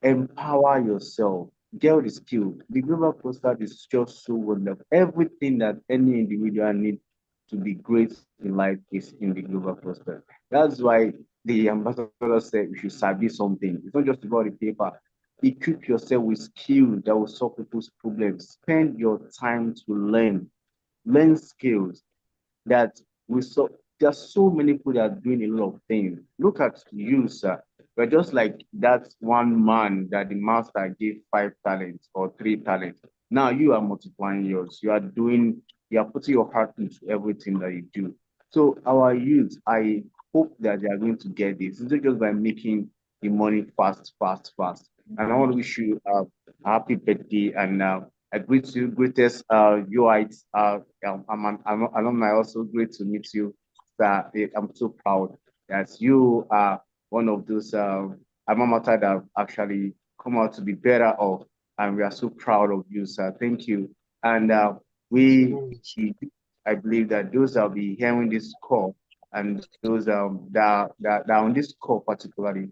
empower yourself, get the skill. The global cluster is just so wonderful. Everything that any individual needs to be great in life is in the global cluster. That's why the ambassador said you should study something. It's not just about the paper. Equip yourself with skills that will solve people's problems. Spend your time to learn skills that we saw. There's so many people that are doing a lot of things. Look at you, sir. We're just like that one man that the master gave 5 talents or 3 talents. Now you are multiplying yours. You are putting your heart into everything that you do. So our youth, I hope that they are going to get this. It's not just by making the money fast, fast, fast. And I want to wish you a happy birthday and I greet you, greatest UIs. I'm alumni also great to meet you. I'm so proud that you are one of those alma mater that have actually come out to be better off. And we are so proud of you, sir. Thank you. And we, I believe that those that will be hearing this call and those that are on this call particularly,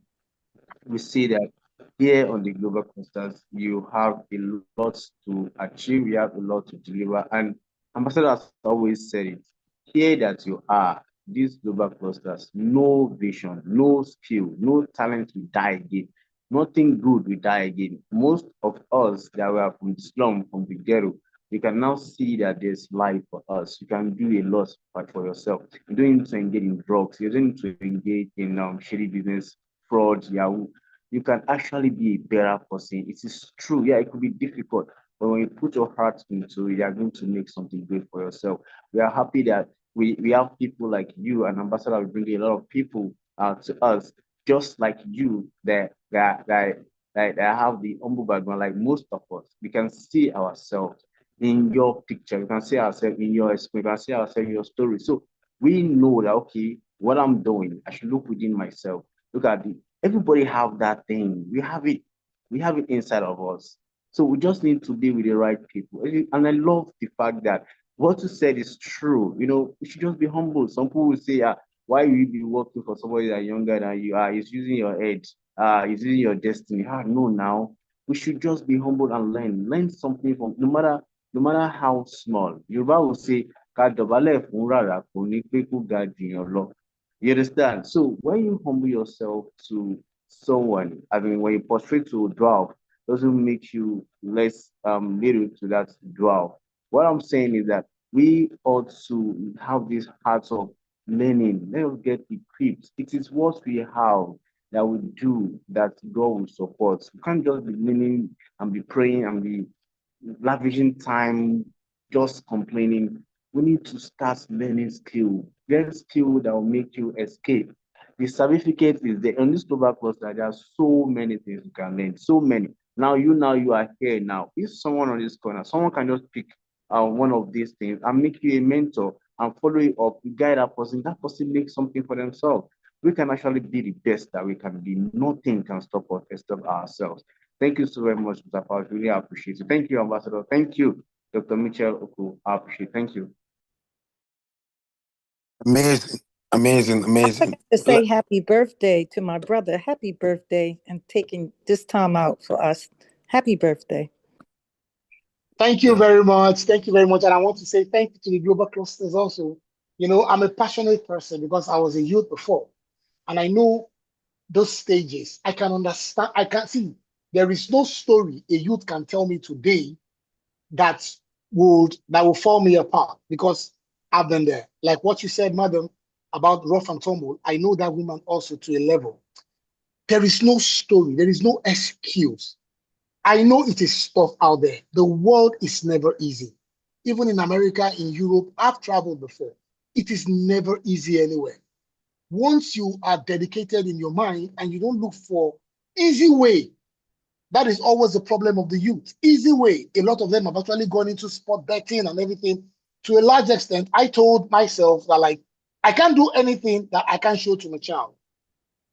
we see that here on the global clusters, you have a lot to achieve, you have a lot to deliver. And Ambassador has always said it, here that you are, these global clusters, no vision, no skill, no talent will die again. Nothing good will die again. Most of us that were from the slum, from the ghetto, you can now see that there's life for us. You can do a lot for yourself. You don't need to engage in drugs. You don't need to engage in shady business, fraud, Yahoo. You can actually be a better person. It is true. Yeah, it could be difficult, but when you put your heart into it, you are going to make something great for yourself. We are happy that we have people like you, and Ambassador will bring a lot of people to us, just like you, that have the humble background, like most of us. We can see ourselves in your picture. We can see ourselves in your experience. We can see ourselves in your story. So we know that, okay, what I'm doing, I should look within myself. Look at the everybody have that thing. We have it inside of us. So we just need to be with the right people. And I love the fact that what you said is true. You know, we should just be humble. Some people will say, Why will you be working for somebody that younger than you are? Is using your head, is using your destiny. No, now we should just be humble and learn something from no matter how small. Yoruba will say, "Ká dọ̀bálẹ̀ fún rárá kò ní pé kó ga jùyàn lọ." You understand? So when you humble yourself to someone, I mean, when you prostrate to a dwarf, doesn't make you less little to that dwarf. What I'm saying is that we ought to have this heart of learning. Let us get equipped. It is what we have that we do that God will support. You can't just be learning and be praying and be lavishing time just complaining. We need to start learning skill. Learn skill that will make you escape. The certificate is there. On this global cluster, there are so many things you can learn. So many. Now you are here now. If someone on this corner, someone can just pick one of these things and make you a mentor and follow you up, guide that person makes something for themselves. We can actually be the best that we can be. Nothing can stop us except ourselves. Thank you so very much, Mr. Powell. Really appreciate it. Thank you, Ambassador. Thank you, Dr. Mitchell Oku. I appreciate it. Thank you. Amazing, amazing, I amazing. forgot to say happy birthday to my brother. Happy birthday and taking this time out for us. Happy birthday. Thank you very much. Thank you very much. And I want to say thank you to the global clusters also. You know, I'm a passionate person because I was a youth before. And I know those stages. I can understand. I can see there is no story a youth can tell me today that will fall me apart because I've been there. Like what you said, madam, about rough and tumble. I know that woman also to a level. There is no story. There is no excuse. I know it is tough out there. The world is never easy. Even in America, in Europe, I've traveled before. It is never easy anywhere. Once you are dedicated in your mind and you don't look for easy way, that is always the problem of the youth. Easy way. A lot of them have actually gone into sport betting and everything. To a large extent, I told myself that like, I can't do anything that I can't show to my child.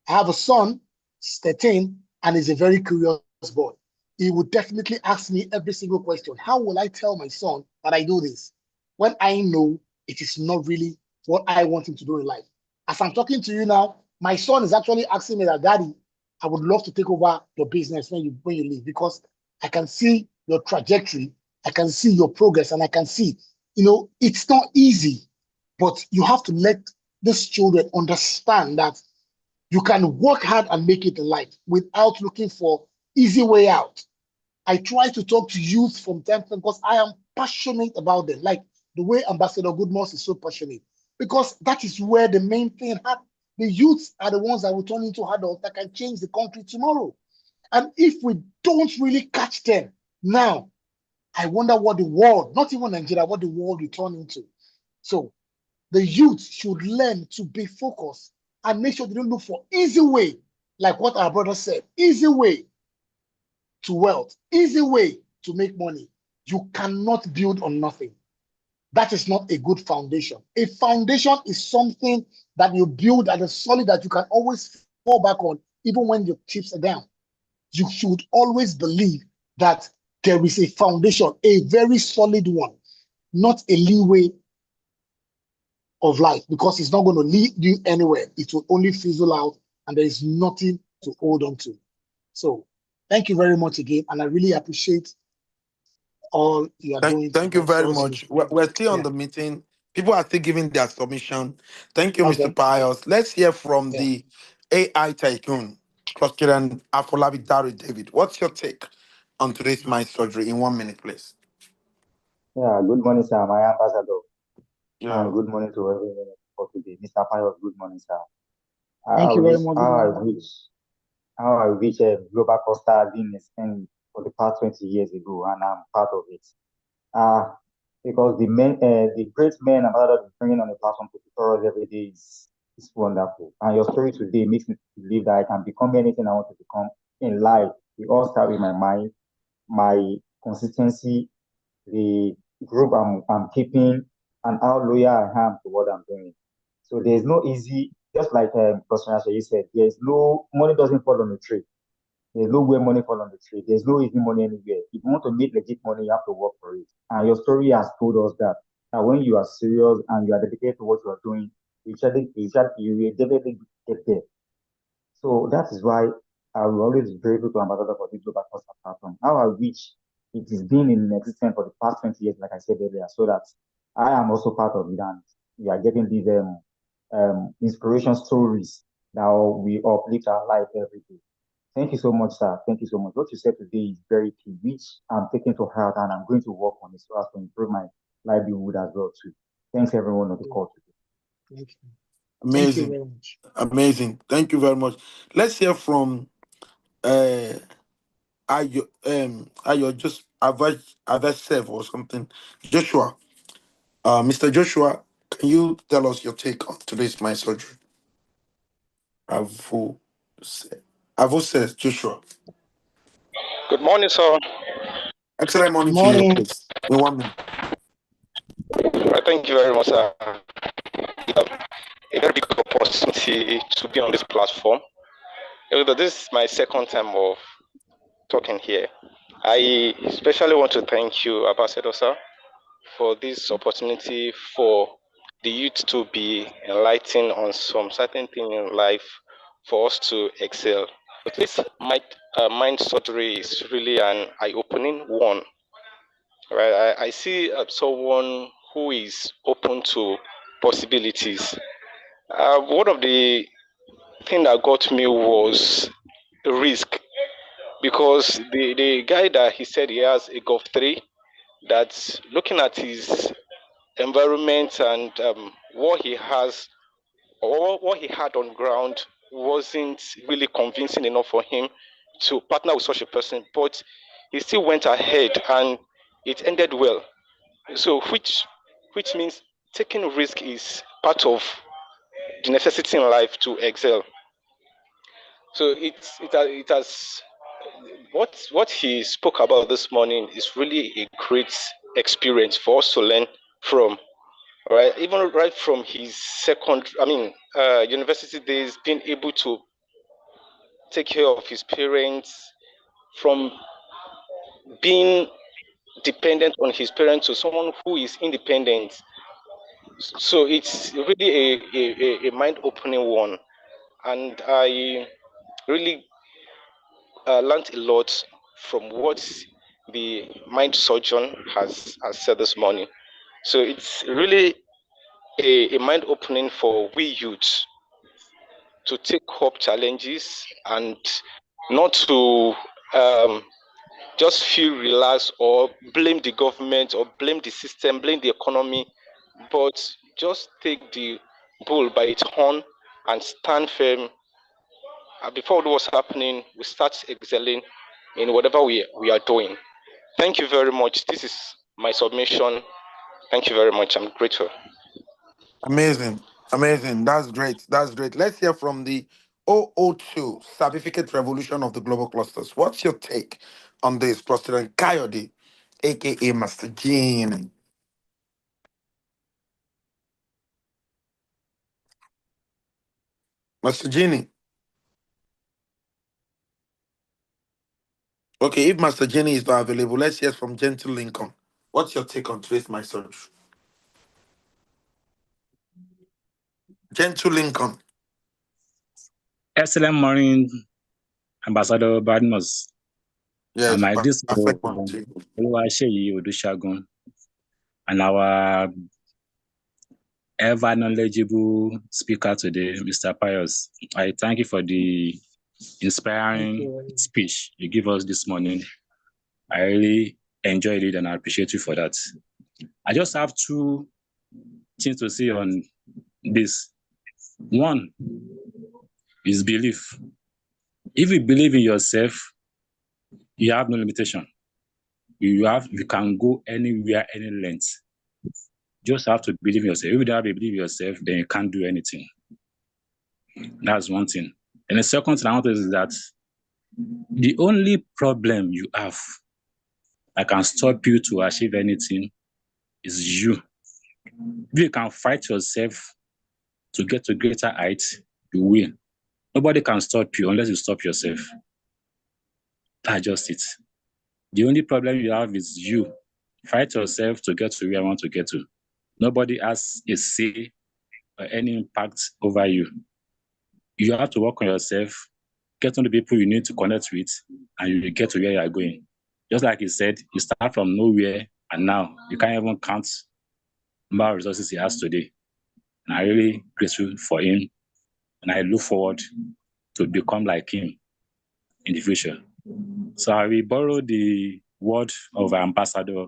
I have a son, he's 13, and he's a very curious boy. He would definitely ask me every single question. How will I tell my son that I do this when I know it is not really what I want him to do in life? As I'm talking to you now, my son is actually asking me that, Daddy, I would love to take over your business when you leave because I can see your trajectory, I can see your progress, and I can see, it's not easy, but you have to let these children understand that you can work hard and make it in life without looking for easy way out. I try to talk to youth from time to time because I am passionate about them. Like the way Ambassador Goodmoss is so passionate, because that is where the main thing happens. The youths are the ones that will turn into adults that can change the country tomorrow. And if we don't really catch them now, I wonder what the world, not even Nigeria, what the world will turn into. So the youth should learn to be focused and make sure they don't look for easy way, like what our brother said, easy way to wealth, easy way to make money. You cannot build on nothing. That is not a good foundation. A foundation is something that you build at a solid that you can always fall back on, even when your chips are down. You should always believe that there is a foundation, a very solid one, not a leeway of life, because it's not going to lead you anywhere. It will only fizzle out and there is nothing to hold on to. So thank you very much again. And I really appreciate all you are doing. Thank you very also. much. We're still on Yeah. the meeting. People are still giving their submission. Thank you, Mr. Okay. Pius. Let's hear from Yeah. the AI tycoon, Cross-Kiran Afolabi Dari David. What's your take on today's mind surgery in 1 minute, please? Yeah, good morning, sir. My ambassador. Yeah. And good morning to everyone for today. Mr. Pius, good morning, sir. Thank you very much. How I reach a global cluster has been extended for the past 20 years ago, and I'm part of it. Because the great men and others bringing on the platform to tutor us every day is wonderful. And your story today makes me believe that I can become anything I want to become in life. It all starts with my mind, my consistency, the group I'm keeping, and how loyal I am to what I'm doing. So there's no easy, just like Professor you said, there's no money doesn't fall on the tree. There's no way money fall on the tree. There's no easy money anywhere. If you want to make legit money, you have to work for it. And your story has told us that when you are serious and you are dedicated to what you are doing, you will definitely get there. So that is why I will always be grateful to Ambassador for this global cluster platform. How I wish it has been in existence for the past 20 years, like I said earlier, so that I am also part of it and we are getting these inspiration stories that we uplift our life every day. Thank you so much, sir. Thank you so much. What you said today is very key, which I'm taking to heart and I'm going to work on it so as to improve my livelihood as well too. Thanks everyone on the call today. Thank you. Thank you Amazing. very much. Amazing. Thank you very much. Let's hear from Ayo just Avessev or something. Joshua. Mr. Joshua, can you tell us your take on today's my surgery? Avo says Joshua. Good morning, sir. Excellent morning to you, Morning. please. In 1 minute. Thank you very much, sir. A very big opportunity to be on this platform. This is my second time of talking here. I especially want to thank you, Ambassador, sir, for this opportunity for the youth to be enlightened on some certain thing in life for us to excel. This mind surgery is really an eye-opening one. Right, I see someone who is open to possibilities. One of the thing that got me was risk, because the guy that he said he has a Golf 3, that's looking at his environment and what he has or what he had on ground wasn't really convincing enough for him to partner with such a person, but he still went ahead and it ended well. So which means taking risk is part of the necessity in life to excel. So it has what he spoke about this morning is really a great experience for us to learn from. Right, even right from his university days, being able to take care of his parents, from being dependent on his parents to someone who is independent. So it's really a mind-opening one, and I really learned a lot from what the mind surgeon has said this morning. So it's really a mind-opening for we youths to take up challenges and not to just feel relaxed or blame the government or blame the system, blame the economy, but just take the bull by its horn and stand firm. Before what's happening, we start excelling in whatever we are doing. Thank you very much. This is my submission. Thank you very much. I'm grateful. Amazing. Amazing. That's great. That's great. Let's hear from the O02 Certificate Revolution of the Global Clusters. What's your take on this, President Coyote, aka Master Gene? Master Genie. Okay, if Master Genie is not available, let's hear from Gentle Lincoln. What's your take on today's my search? Gentle Lincoln. Excellent morning, Ambassador Badmus. Yes, My this perfect one too. Oluwaseyi Odushagun, and our ever knowledgeable speaker today, Mr. Pius. I thank you for the inspiring speech you give us this morning. I really enjoyed it and I appreciate you for that. I just have two things to say on this. One is belief. If you believe in yourself, you have no limitation. You can go anywhere, any length. Just have to believe in yourself. If you don't believe in yourself, then you can't do anything. That's one thing. And the second thing I want to say is that the only problem you have that can stop you to achieve anything is you. If you can fight yourself to get to greater heights, you will. Nobody can stop you unless you stop yourself. That's just it. The only problem you have is you. Fight yourself to get to where I want to get to. Nobody has a say or any impact over you. You have to work on yourself, get to the people you need to connect with, and you will get to where you are going. Just like he said, you start from nowhere, and now you can't even count the number of resources he has today. And I'm really grateful for him, and I look forward to become like him in the future. So I will borrow the word of Ambassador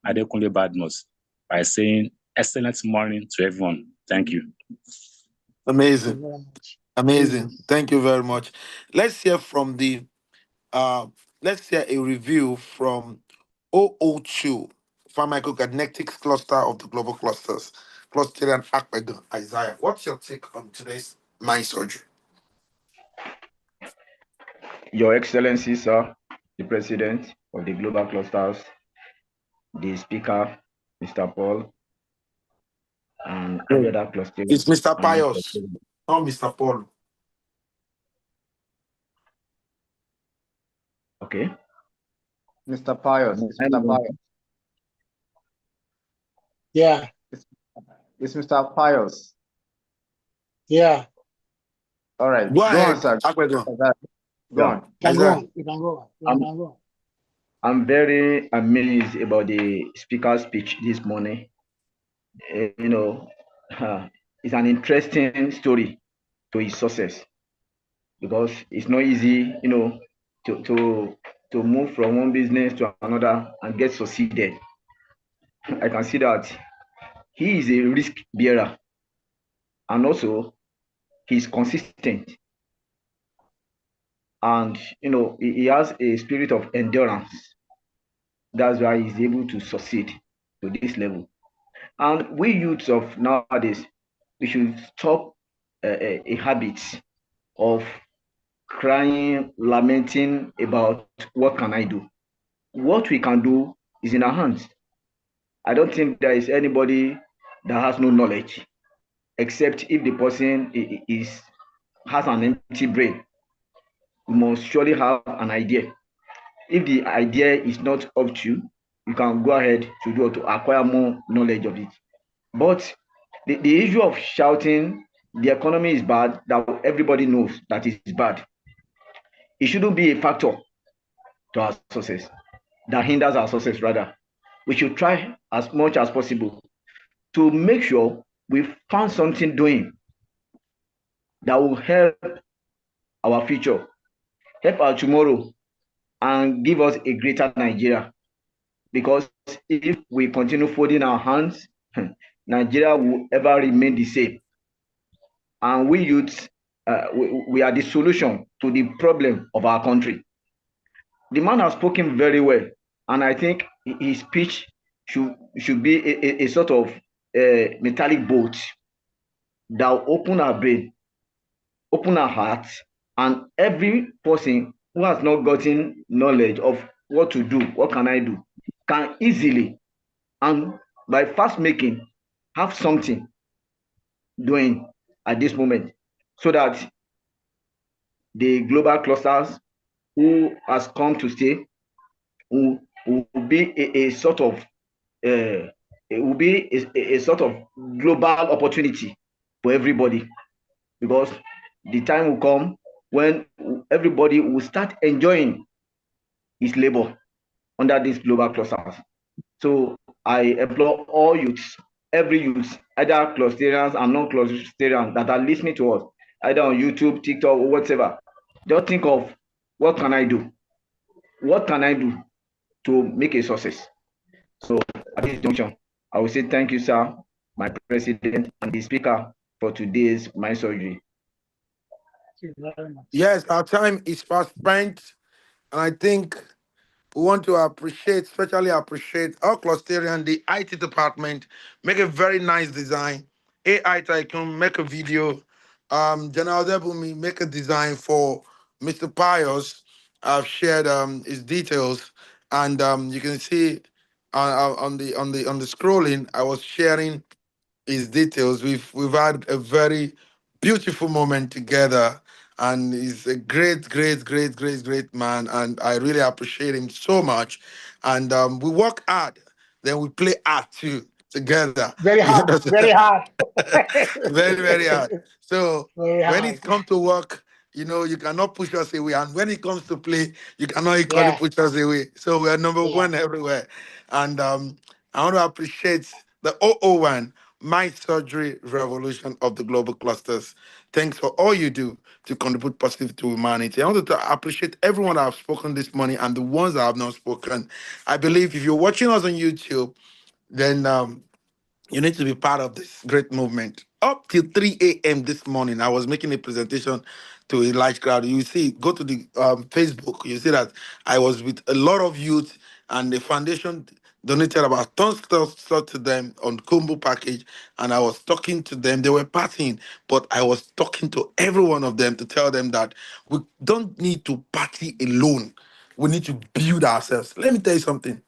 Adekunle Badmus by saying, excellent morning to everyone. Thank you. Amazing. Amazing. Thank you very much. Let's hear from the let's hear a review from OO2, Pharmacokinetics Cluster of the Global Clusters, Clusterian Akpego. Isaiah, what's your take on today's mind surgery? Your Excellency, sir, the President of the Global Clusters, the Speaker, Mr. Paul, and every other cluster. It's Mr. Pius, not Mr. Paul. Okay. Mr. Pius. It's Mr. Pius. Yeah. It's Mr. Pius. Yeah. All right. Go ahead, on, sir. Akpego. Go on. You can go. You can go. I'm very amazed about the speaker's speech this morning. You know, it's an interesting story to his success, because it's not easy, you know, to move from one business to another and get succeeded. I can see that he is a risk bearer, and also he's consistent, and you know, he has a spirit of endurance. That's why he's able to succeed to this level. And we youths of nowadays, we should stop a habit of crying, lamenting about what can I do. What we can do is in our hands. I don't think there is anybody that has no knowledge, except if the person has an empty brain. You must surely have an idea. If the idea is not up to you, you can go ahead to acquire more knowledge of it. But the issue of shouting, the economy is bad, that everybody knows that is bad. It shouldn't be a factor to our success, that hinders our success rather. We should try as much as possible to make sure we find something doing that will help our future, help our tomorrow, and give us a greater Nigeria. Because if we continue folding our hands, Nigeria will ever remain the same. And we youths, we are the solution to the problem of our country. The man has spoken very well, and I think his speech should be a sort of metallic bolt that will open our brain, open our heart, and every person who has not gotten knowledge of what to do, what can I do, can easily and by fast making have something doing at this moment, so that the global clusters who has come to stay will be a sort of it will be a sort of global opportunity for everybody, because the time will come when everybody will start enjoying his labor under these global clusters. So I implore all youths, every youth, either clusterians and non-clusterians that are listening to us, either on YouTube, TikTok, or whatever, just think of, what can I do? What can I do to make a success? So at this junction, I will say thank you, sir, my president, and the speaker for today's mind surgery. Thank you very much. Yes, our time is fast spent, and I think we want to especially appreciate our Clusterian, the IT department, make a very nice design. AI Tycoon, make a video. General Debumi, make a design for Mr. Pius. I've shared his details, and you can see on the scrolling. I was sharing his details. We've had a very beautiful moment together, and he's a great man, and I really appreciate him so much. And we work hard, then we play hard too. together. Very You hard. Very understand? hard. Very, very hard. So Very when hard. it comes to work, you cannot push us away. And when it comes to play, you cannot equally Yeah. push us away. So we are number Yeah. one everywhere. And I want to appreciate the O O One Mind Surgery Revolution of the Global Clusters. Thanks for all you do to contribute positive to humanity. I want to appreciate everyone that have spoken this morning and the ones that have not spoken. I believe if you're watching us on YouTube, then you need to be part of this great movement. Up till 3 a.m. this morning, I was making a presentation to a large crowd. You see, go to the Facebook, you see that I was with a lot of youth, and the foundation donated about tons of stuff to them on combo package, and I was talking to them. They were partying, but I was talking to every one of them to tell them that we don't need to party alone. We need to build ourselves. Let me tell you something.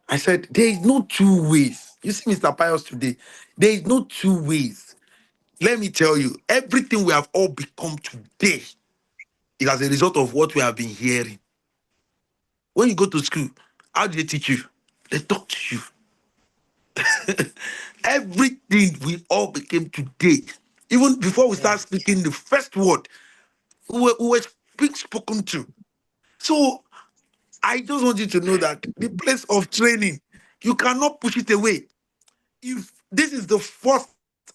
I said, there is no two ways. You see, Mr. Pius today, there is no two ways. Let me tell you, everything we have all become today is as a result of what we have been hearing. When you go to school, how do they teach you? They talk to you. Everything we all became today, even before we start speaking the first word, we were being spoken to. So I just want you to know that the place of training, you cannot push it away. If this is the first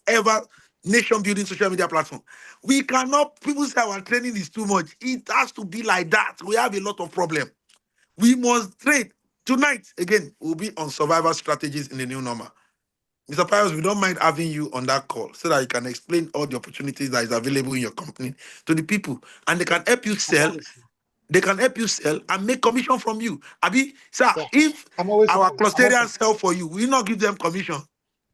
ever nation building social media platform, we cannot, people say our training is too much. It has to be like that. We have a lot of problem. We must train. Tonight, again, we'll be on survival strategies in the new normal. Mr. Pius, we don't mind having you on that call so that you can explain all the opportunities that is available in your company to the people. And they can help you sell. They can help you sell and make commission from you. Abi, sir, Yeah. if I'm always our I'm clusterians open. sell for you, we will not give them commission.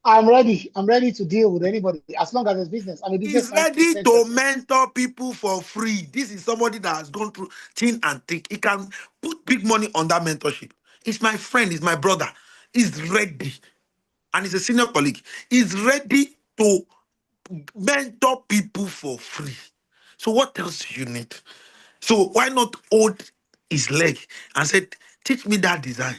I'm ready. I'm ready to deal with anybody as long as it's business. I'm a business He's ready mindset to person. mentor people for free. This is somebody that has gone through thin and thick. He can put big money on that mentorship. He's my friend, he's my brother. He's ready. And he's a senior colleague. He's ready to mentor people for free. So what else do you need? So why not hold his leg and said, teach me that design?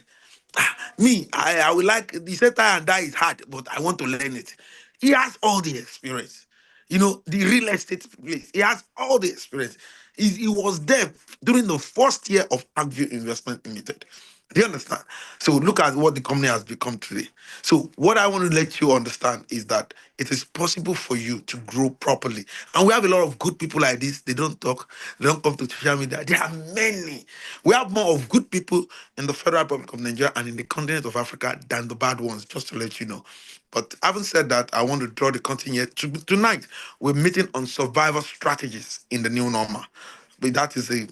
Me, I will like, he said tie and die is hard, but I want to learn it. He has all the experience. The real estate place. He has all the experience. He was there during the first year of Agview Investment Limited. Do you understand? So look at what the company has become today. So what I want to let you understand is that it is possible for you to grow properly. And we have a lot of good people like this. They don't talk. They don't come to social media. There are many. We have more of good people in the Federal Republic of Nigeria and in the continent of Africa than the bad ones, just to let you know. But having said that, I want to draw the curtain here. Tonight, we're meeting on survival strategies in the new normal. But that is a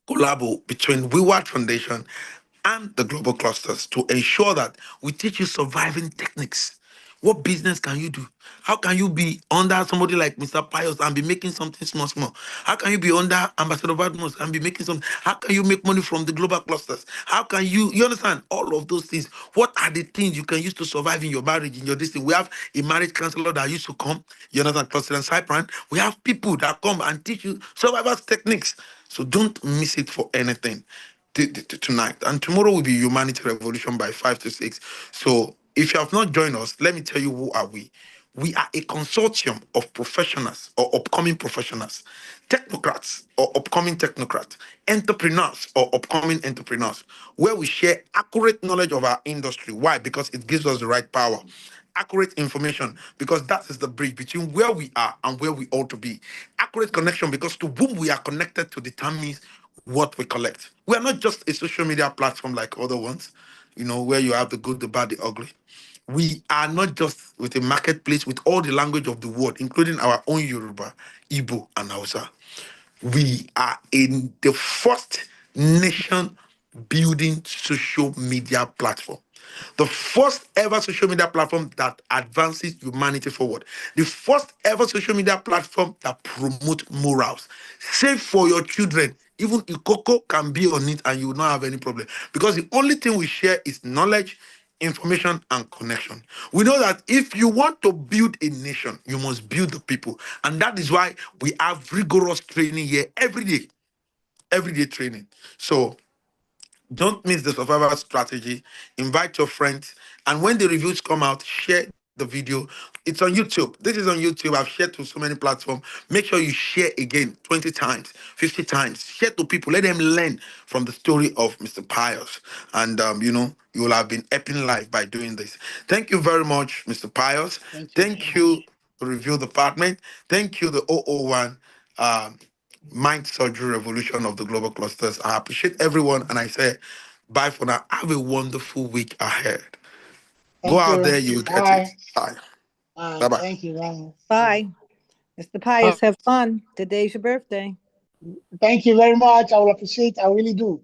collabo between WeWork Foundation and the global clusters to ensure that we teach you surviving techniques. What business can you do? How can you be under somebody like Mr. Pius and be making something small, small? How can you be under Ambassador Badmus and be making something? How can you make money from the global clusters? How can you understand all of those things? What are the things you can use to survive in your marriage, in your distance? We have a marriage counselor that used to come, Cluster and Cypran. We have people that come and teach you survival techniques. So don't miss it for anything tonight. And tomorrow will be Humanity Revolution by 5 to 6. So if you have not joined us, let me tell you who are we. We are a consortium of professionals or upcoming professionals, technocrats or upcoming technocrats, entrepreneurs or upcoming entrepreneurs, where we share accurate knowledge of our industry. Why? Because it gives us the right power. Accurate information, because that is the bridge between where we are and where we ought to be. Accurate connection, because to whom we are connected to determines what we collect. We are not just a social media platform like other ones, where you have the good, the bad, the ugly. We are not just with a marketplace with all the language of the world, including our own Yoruba, Igbo, and Hausa. We are in the first nation building social media platform. The first ever social media platform that advances humanity forward. The first ever social media platform that promotes morals. Save for your children. Even Ikoko can be on it and you will not have any problem. Because the only thing we share is knowledge, information, and connection. We know that if you want to build a nation, you must build the people. And that is why we have rigorous training here every day training. So Don't miss the survival strategy. Invite your friends. And when the reviews come out, share the video. It's on YouTube. This is on YouTube. I've shared to so many platforms. Make sure you share again 20 times, 50 times. Share to people. Let them learn from the story of Mr. Pius. And, you will have been helping life by doing this. Thank you very much, Mr. Pius. Thank you. Thank you, Review Department. Thank you, the 001. Mind Surgery Revolution of the Global Clusters. I appreciate everyone, and I say bye for now. Have a wonderful week ahead. Go Thank out you. there, you'll get Bye. it. Bye. Bye. Bye. Thank you. Bye. Bye. Mr. Pius, have fun. Today's your birthday. Thank you very much. I will appreciate. I really do.